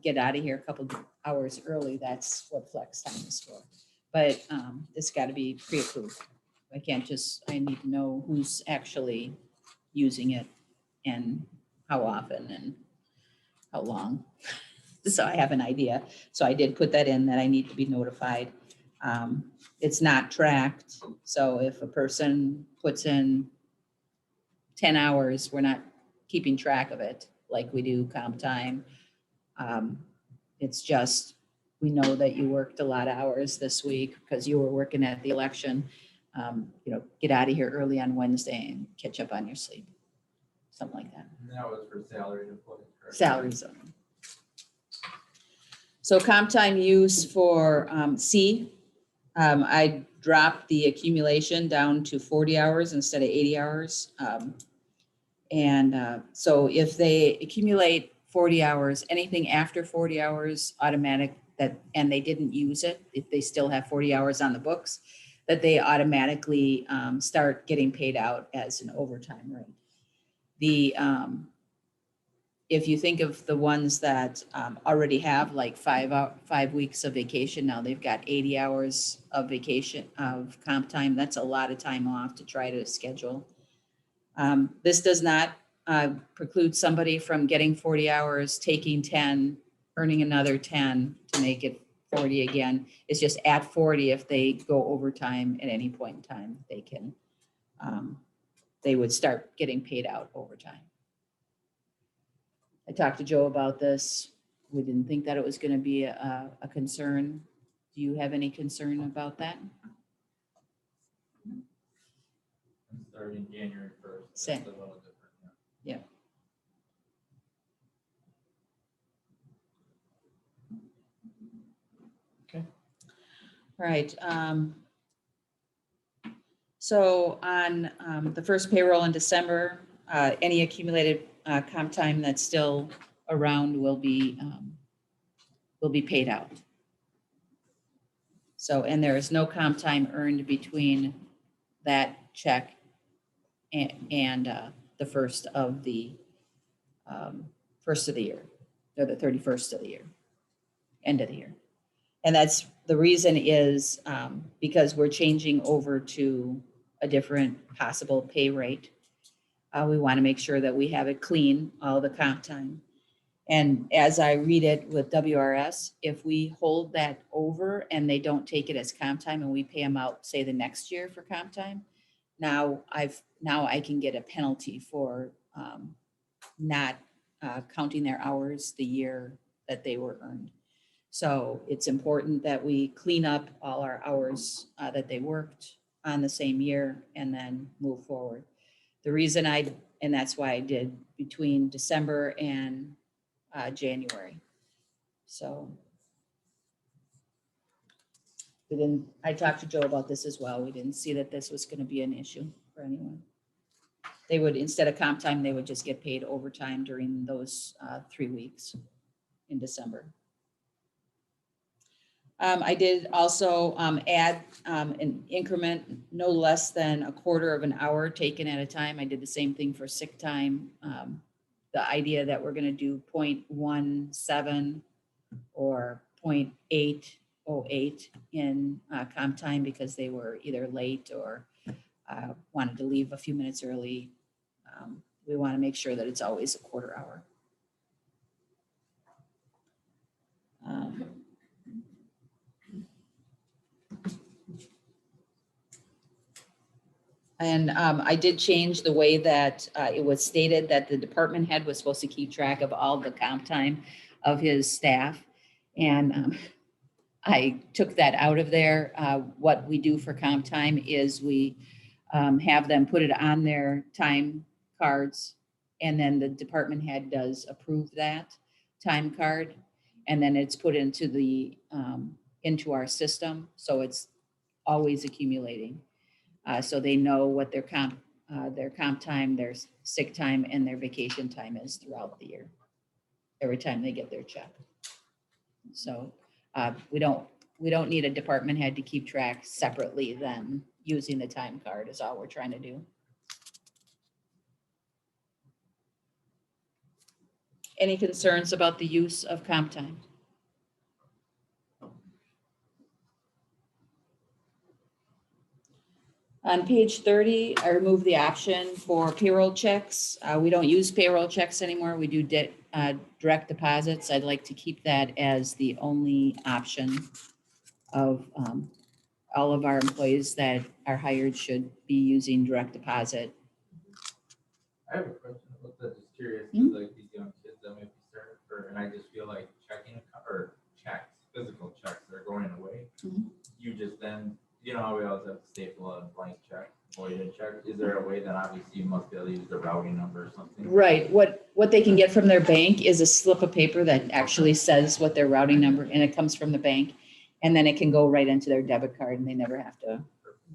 get out of here a couple hours early, that's what flex time is for. But it's got to be pre-approved. I need to know who's actually using it and how often and how long. So I have an idea. So I did put that in, that I need to be notified. It's not tracked. So if a person puts in 10 hours, we're not keeping track of it like we do comp time. It's just, we know that you worked a lot of hours this week because you were working at the election. Get out of here early on Wednesday and catch up on your sleep. Something like that. And that was for salaried employees, correct? Salaries only. So comp time use for C, I dropped the accumulation down to 40 hours instead of 80 hours. So if they accumulate 40 hours, anything after 40 hours automatic and they didn't use it, if they still have 40 hours on the books, that they automatically start getting paid out as an overtime rate. If you think of the ones that already have like 5 weeks of vacation, now they've got 80 hours of vacation of comp time. That's a lot of time off to try to schedule. This does not preclude somebody from getting 40 hours, taking 10, earning another 10 to make it 40 again. It's just at 40, if they go overtime at any point in time, they would start getting paid out overtime. I talked to Joe about this. We didn't think that it was going to be a concern. Do you have any concern about that? Starting January 1st. Same. That's a little different, yeah. All right. So on the first payroll in December, any accumulated comp time that's still around will be paid out. So, and there is no comp time earned between that check and the first of the year, or the 31st of the year, end of the year. And that's, the reason is because we're changing over to a different possible pay rate. We want to make sure that we have it clean, all the comp time. And as I read it with WRS, if we hold that over and they don't take it as comp time and we pay them out, say, the next year for comp time, now I can get a penalty for not counting their hours the year that they were earned. So it's important that we clean up all our hours that they worked on the same year and then move forward. The reason and that's why I did between December and January. So I talked to Joe about this as well. We didn't see that this was going to be an issue for anyone. They would, instead of comp time, they would just get paid overtime during those 3 weeks in December. I did also add an increment no less than 1/4 of an hour taken at a time. I did the same thing for sick time. The idea that we're going to do 0.17 or 0.808 in comp time because they were either late or wanted to leave a few minutes early. We want to make sure that it's always 1/4 hour. And I did change the way that it was stated that the department head was supposed to keep track of all the comp time of his staff. And I took that out of there. What we do for comp time is we have them put it on their time cards, and then the department head does approve that time card, and then it's put into into our system, so it's always accumulating. So they know what their comp time, their sick time, and their vacation time is throughout the year, every time they get their check. So we don't need a department head to keep track separately than using the time card is all we're trying to do. Any concerns about the use of comp time? On page 30, I removed the option for payroll checks. We don't use payroll checks anymore. We do direct deposits. I'd like to keep that as the only option of all of our employees that are hired should be using direct deposit. I have a question about that, just curious, 'cause like these young kids that might be starting for, and I just feel like checking or checks, physical checks are going away. Mhm. You just then, you know how we always have to staple a blank check, voided check, is there a way that obviously you must be able to use the routing number or something? Right. What they can get from their bank is a slip of paper that actually says what their routing number, and it comes from the bank. And then it can go right into their debit card and they never have to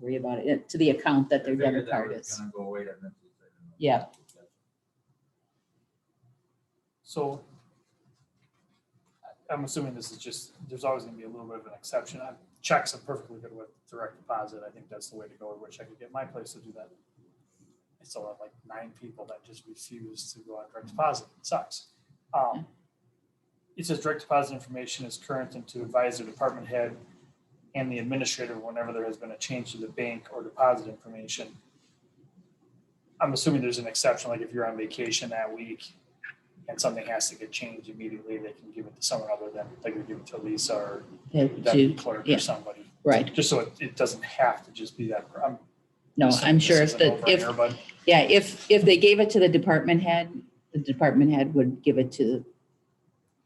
worry about it to the account that their I figured debit that card was is. gonna go away eventually, so I didn't know. Yeah. So I'm assuming this is just, there's always gonna be a little bit of an exception. Checks are perfectly good with direct deposit. I think that's the way to go. I wish I could get my place to do that. I still have like 9 people that just refuse to go on direct deposit. It sucks. It says direct deposit information is current and to advise the department head and the administrator whenever there has been a change to the bank or deposit information. I'm assuming there's an exception, like if you're on vacation that week and something has to get changed immediately, they can give it to someone other than, like they give it to Lisa or deputy clerk yeah. or somebody. Right. Just so it doesn't have to just be that. No, I'm sure this is a no-brainer, but if they gave it to the department head would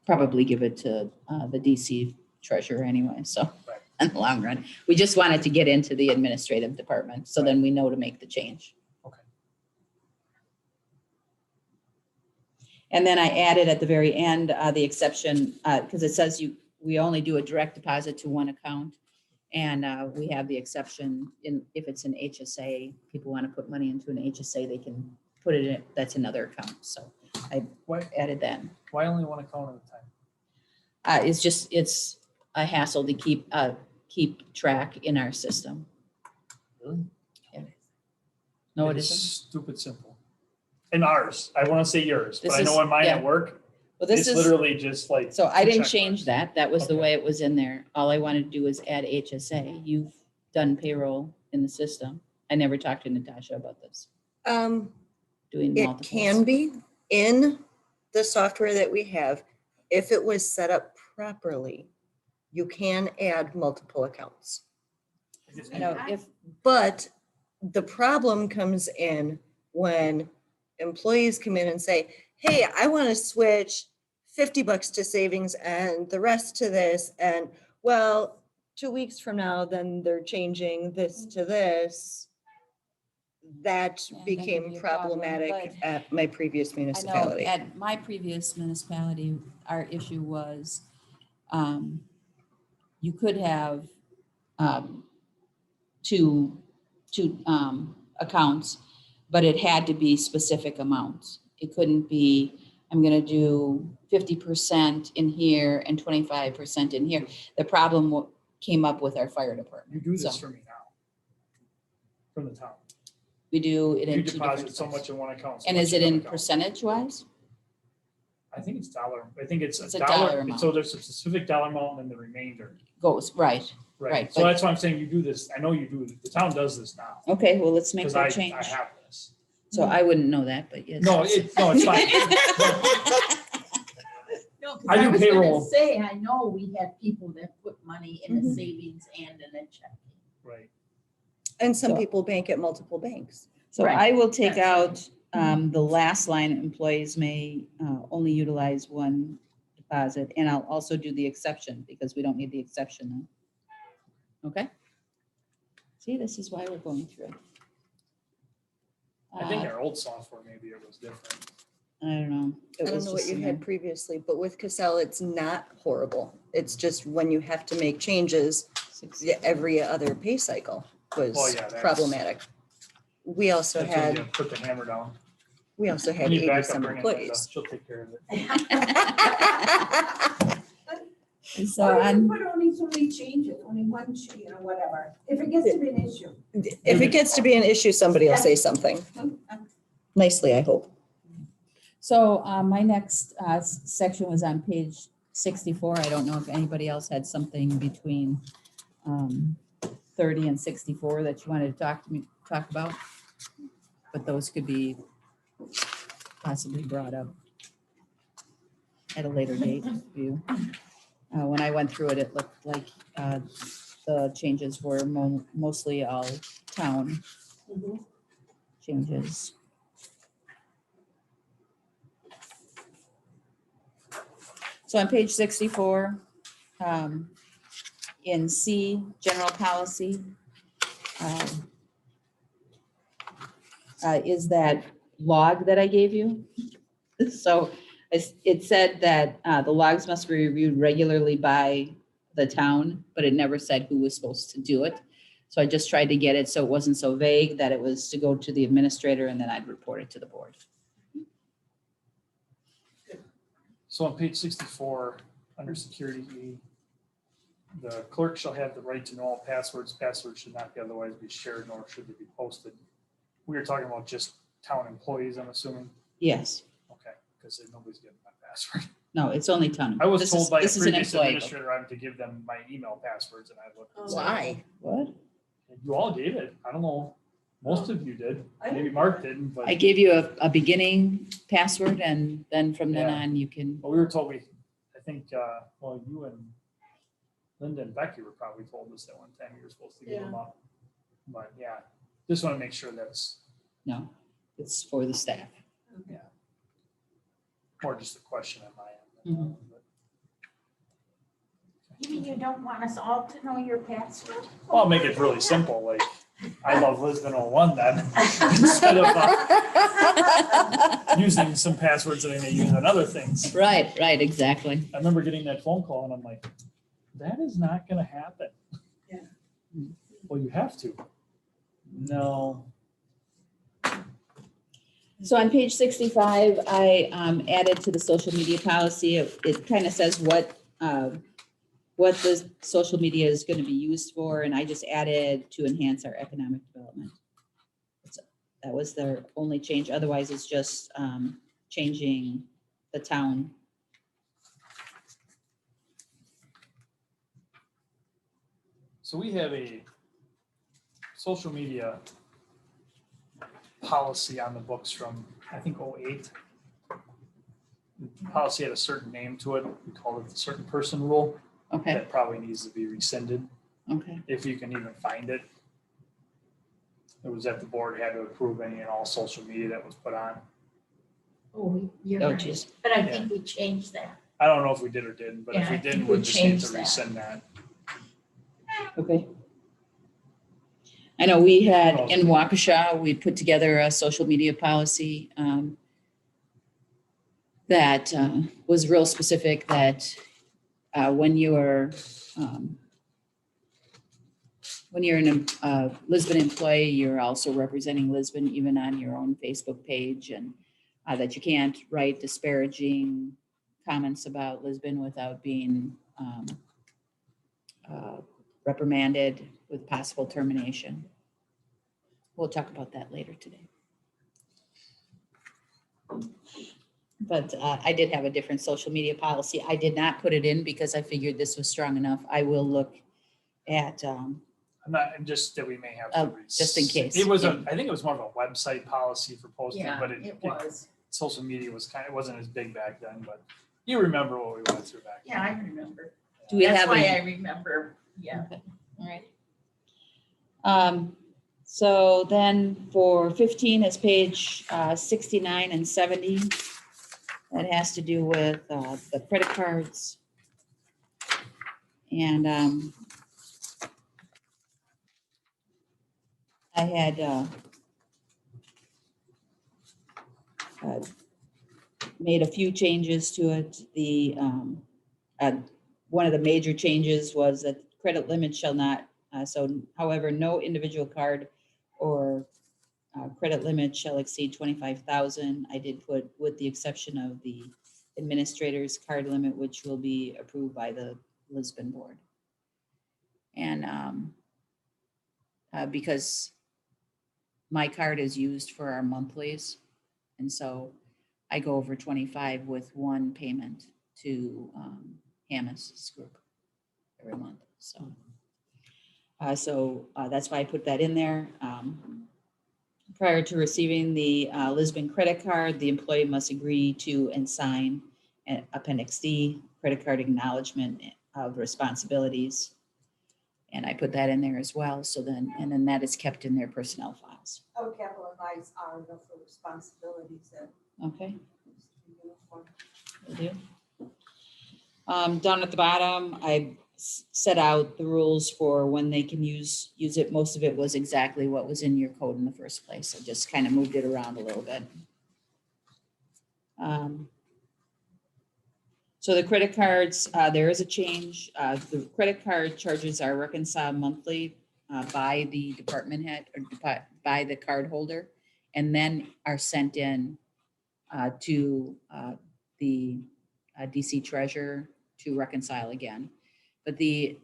probably give it to the DC treasurer anyway. So Right. in the long run, we just wanted to get into the administrative department. So then we know to make the change. Okay. And then I added at the very end, the exception, because it says we only do a direct deposit to one account. And we have the exception if it's an HSA, people want to put money into an HSA, they can put it in, that's another account. So I added that. why only one account at a time? It's a hassle to keep track in our system. Really? Yeah. No, it It's isn't. stupid simple. In ours, I want to say yours, but This I know is- in mine yeah. at work, Well, this it's is, literally just like. so I two didn't check change marks. that. That was the Okay. way it was in there. All I wanted to do was add HSA. You've done payroll in the system. I never talked to Natasha about this, doing It multiples. can be in the software that we have, if it was set up properly, you can add multiple accounts. You know, if, But the problem comes in when employees come in and say, hey, I want to switch $50 to savings and the rest to this. And well, 2 weeks from now, then they're changing this to this. That Yeah, that could became be a problem, problematic but at my previous I know municipality. at my previous municipality, our issue was, you could have, two accounts, but it had to be specific amounts. It couldn't be, I'm gonna do 50% in here and 25% in here. The problem came up with our fire You department. do this So for me now. From the town. we do it You in two deposit different so places. much in one account. so And much is it another in account. percentage wise? I think it's dollar. I think it's It's a a dollar dollar. amount. So there's a specific dollar amount and then the remainder. Goes, right. Right. Right, So but- that's why I'm saying you do this. I know you do. The town does this now. Okay, well, let's make Because that I change. have this. So I wouldn't know that, but yes. No, it's fine. No, 'cause I do was gonna payroll. Say, I know we had people that put money in Mm-hmm. a savings and in a checking. Right. And some So- people bank at multiple banks. So Right. I will take That's out the last line, employees may only utilize one deposit, and I'll also do the exception because we don't need the exception now. Okay? See, this is why we're going through it. I think Uh, our old software, maybe it was different. I don't know. It I don't was know what just you in had there. previously, but with Casell, it's not horrible. It's just when you have to make changes, every other pay cycle Well, was yeah, that's- problematic. We also That's when you had, put the hammer down. we also You had need 80 backup, some bring it, Linda. employees. She'll take care of it. So Or you on, could put only so many changes, only one, whatever, if it gets to be an issue. If it gets to be an issue, somebody will say something. Nicely, I hope. so my next section was on page 64. I don't know if anybody else had something between 30 and 64 that you wanted to talk about. But those could be possibly brought up at a later date for you. When I went through it, it looked like the changes were mostly all town changes. So on page 64, in C, general policy, is that log that I gave you. So it said that the logs must be reviewed regularly by the town, but it never said who was supposed to do it. So I just tried to get it so it wasn't so vague that it was to go to the administrator and then I'd report it to the board. So on page 64, under security E, the clerk shall have the right to know all passwords. Passwords should not be otherwise be shared, nor should they be posted. We were talking about just town employees, I'm assuming. Yes, Okay, because nobody's getting my password. no, it's only town. I was This told is- by a this is an previous employee. administrator I'm to give them my email passwords, and I looked. and said, Why? What? You all gave it. I don't know. Most of you did. Maybe Mark didn't, but I gave you a beginning password and then from then Yeah. on you can, we were told I think, well, you and Linda and Becky were probably told us that one time you were supposed to give them up. But yeah, just want to make sure that's no, it's for the staff. more just a question on my end. You mean you don't want us all to know your password? Well, I'll make it really simple, like, I love Lisbon 01 then, instead of using some passwords that I may use on other things. Right, exactly. I remember getting that phone call and I'm like, that is not gonna happen. Yeah. Well, you have to. No. So on page 65, I added to the social media policy, it kind of says what the social media is going to be used for, and I just added to enhance our economic development. So that was their only change. Otherwise, it's just changing the town. So we have a social media policy on the books from, I think, '08. policy had a certain name to it. We called it the certain person rule. Okay, That probably needs to be rescinded, okay, if you can even find it. It was that the board had to approve any and all social media that was put on. Oh, you're oh right. geez, But I think we changed that. I don't know if we did or didn't, but if Yeah, we I didn't, think we we just need to changed that. rescind that. okay. I know we had in Waukesha, we put together a social media policy that was real specific that when you're a Lisbon employee, you're also representing Lisbon even on your own Facebook page, and that you can't write disparaging comments about Lisbon without being reprimanded with possible termination. We'll talk about that later today. But I did have a different social media policy. I did not put it in because I figured this was strong enough. I will look at, I'm not, just that we may have to. just in case, It was yeah. I think it was more of a website policy for posting, Yeah, but it was. social media was it wasn't as big back then, but you remember what we went through back then. Yeah, I remember. do we That's have? why a- I remember, yeah. Okay, all right. So then for 15 is page 69 and 70. That has to do with the credit cards. And I had made a few changes to it. The one of the major changes was that credit limit shall not, however, no individual card or credit limit shall exceed 25,000. I did put with the exception of the administrator's card limit, which will be approved by the Lisbon board. And because my card is used for our monthlies, and so I go over 25 with one payment to Hamas group every month. So that's why I put that in there. Prior to receiving the Lisbon credit card, the employee must agree to and sign an Appendix D, credit card acknowledgement of responsibilities. And I put that in there as well. So then that is kept in their personnel files. I would capitalize our responsibilities that. Okay. Will do. Down at the bottom, I set out the rules for when they can use it. Most of it was exactly what was in your code in the first place. I just kind of moved it around a little bit. So the credit cards, there is a change. The credit card charges are reconciled monthly by the department head or by the card holder, and then are sent in to the DC treasurer to reconcile again. But the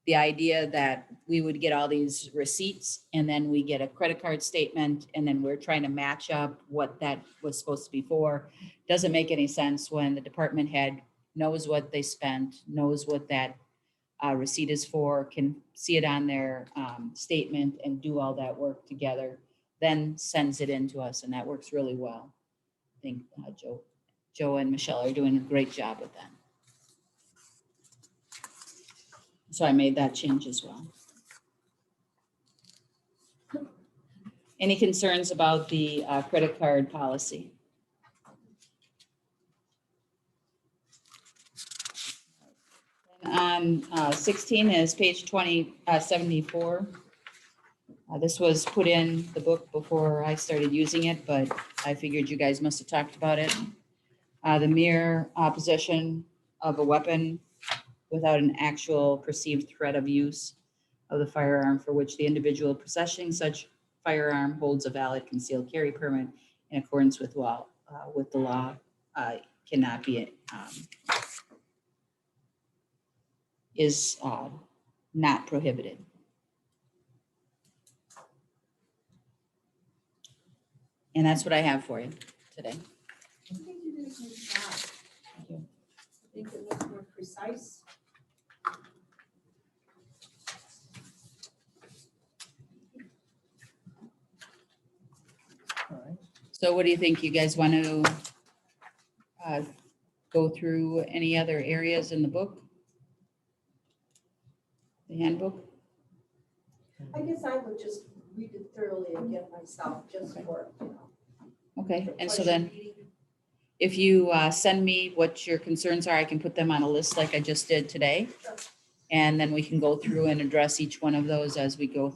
idea that we would get all these receipts and then we get a credit card statement and then we're trying to match up what that was supposed to be for doesn't make any sense when the department head knows what they spent, knows what that receipt is for, can see it on their statement and do all that work together, then sends it in to us, and that works really well. I think Joe and Michelle are doing a great job with that. So I made that change as well. Any concerns about the credit card policy? On 16 is page 74. This was put in the book before I started using it, but I figured you guys must have talked about it. The mere possession of a weapon without an actual perceived threat of use of the firearm for which the individual possessing such firearm holds a valid concealed carry permit in accordance with the law cannot be is not prohibited. And that's what I have for you today. I think you did a good job. Thank you. I think it was more precise. All right. So what do you think? You guys want to go through any other areas in the book? The handbook? I guess I would just read it thoroughly again myself, just for, Okay, for and so pleasure then reading. if you send me what your concerns are, I can put them on a list like I just did today. Sure. And then we can go through and address each one of those as we go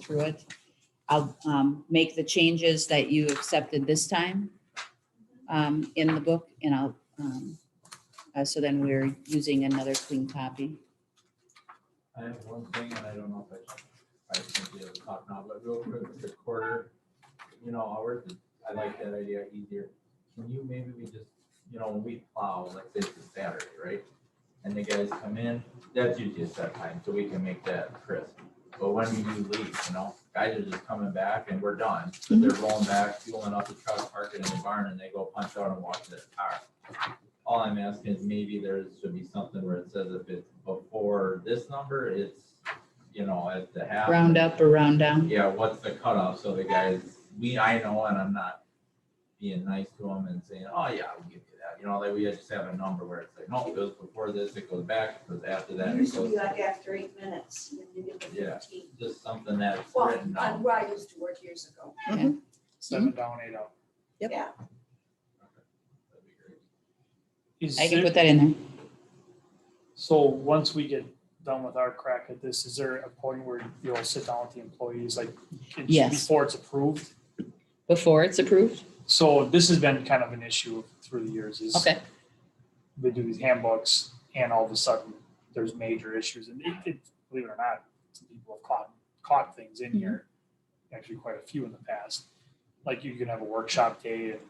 through it. I'll make the changes that you accepted this time in the book, and I'll, so then we're using another clean copy. I have one thing, and I don't know if I should be able to talk now, but real quick, with the quarter, hours, I like that idea easier. Can you maybe we just, when we plow, let's say it's a Saturday, right? And the guys come in, that's usually a set time, so we can make that crisp. But when we do leave, guys are just coming back and we're done. So they're rolling back, fueling up the truck, park it in the barn, and they go punch out and walk to their car. All I'm asking is maybe there should be something where it says if it's before this number, it's, at the half. Round up or round down? Yeah, what's the cutoff? So the guys, I know, and I'm not being nice to them and saying, oh yeah, I'll give you that. Like we just have a number where it's like, no, it goes before this, it goes back, it goes after that. It It used to goes, be like after 8 minutes, when you get the Yeah. 15. just something that's Well, written down. on where I used to work years ago. 7 down, 8 out. Yeah. That'd be great. Is I can there- put that in there. So once we get done with our crack at this, is there a point where you'll sit down with the employees, like Yes. before it's approved? Before it's approved? So this has been kind of an issue through the years is Okay, they do these handbooks and all of a sudden there's major issues and believe it or not, some people have caught things in here, actually quite a few in the past. Like you can have a workshop day and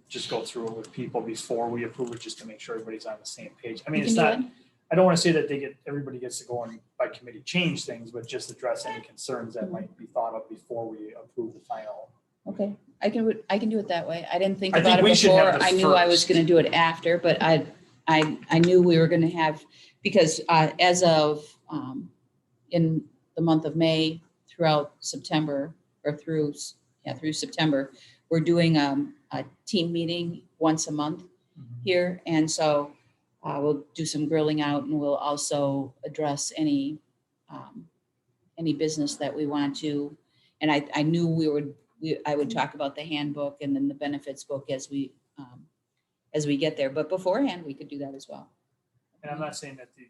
just go through it with people before we approve it, just to make sure everybody's on the same page. I mean, we it's can do not, it. I don't want to say that everybody gets to go and by committee change things, but just address any concerns that might be thought of before we approve the final. Okay, I can do it that way. I didn't think I about think it we should before. have the I knew I was first. gonna do it after, but I knew we were gonna have, because as of in the month of May throughout September or through September, we're doing a team meeting once a month here. And so we'll do some grilling out and we'll also address any business that we want to. And I knew I would talk about the handbook and then the benefits book as we get there. But beforehand, we could do that as well. And I'm not saying that the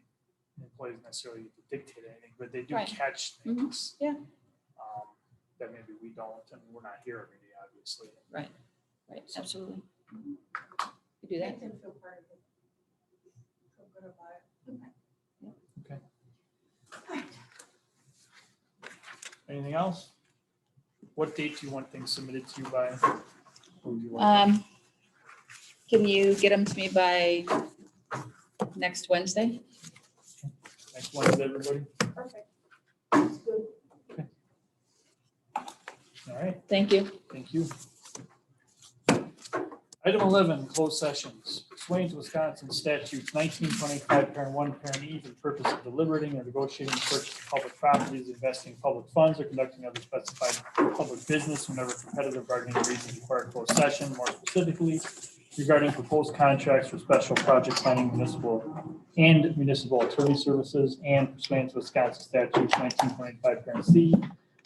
employees necessarily dictate anything, but they do Right. catch Mhm. things. Yeah. That maybe we don't, and we're not here every day, obviously. Right, absolutely. You do that? Make them feel part of it. Feel good about it. Okay. Anything else? What date do you want things submitted to you by? Or do you want- Can you get them to me by next Wednesday? Next Wednesday, everybody? Perfect. That's good. All right, Thank you. thank you. Item 11, closed sessions. Pursuant to Wisconsin statutes 1925, parent 1, parent E, for the purpose of deliberating or negotiating the purchase of public properties, investing public funds, or conducting other specified public business whenever competitive bargaining reasons require closed session, more specifically regarding proposed contracts for special project planning, municipal attorney services, and pursuant to Wisconsin statutes 1925, parent C,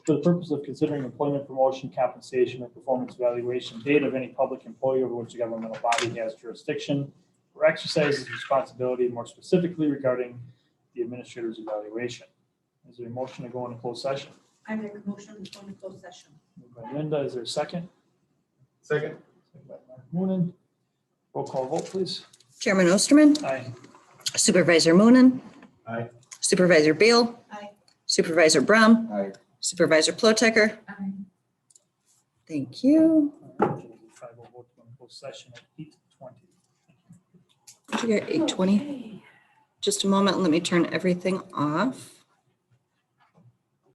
for the purpose of considering employment, promotion, compensation, or performance evaluation data of any public employee over which the governmental body has jurisdiction or exercises responsibility, more specifically regarding the administrator's evaluation. Is there a motion to go into closed session? I make a motion to go into closed session. Moved by Linda, is there a second? Second. Second by Mark Moonen. Roll call vote, please. Chairman Osterman, Aye. Supervisor Moonen. Aye. Supervisor Beal, Aye. Supervisor Brown, Aye. Supervisor Plotecker. Aye. Thank you. All right, we'll do 5-0 vote to go into closed session at 8:20. Did you get 8:20? Just a moment, let me turn everything off.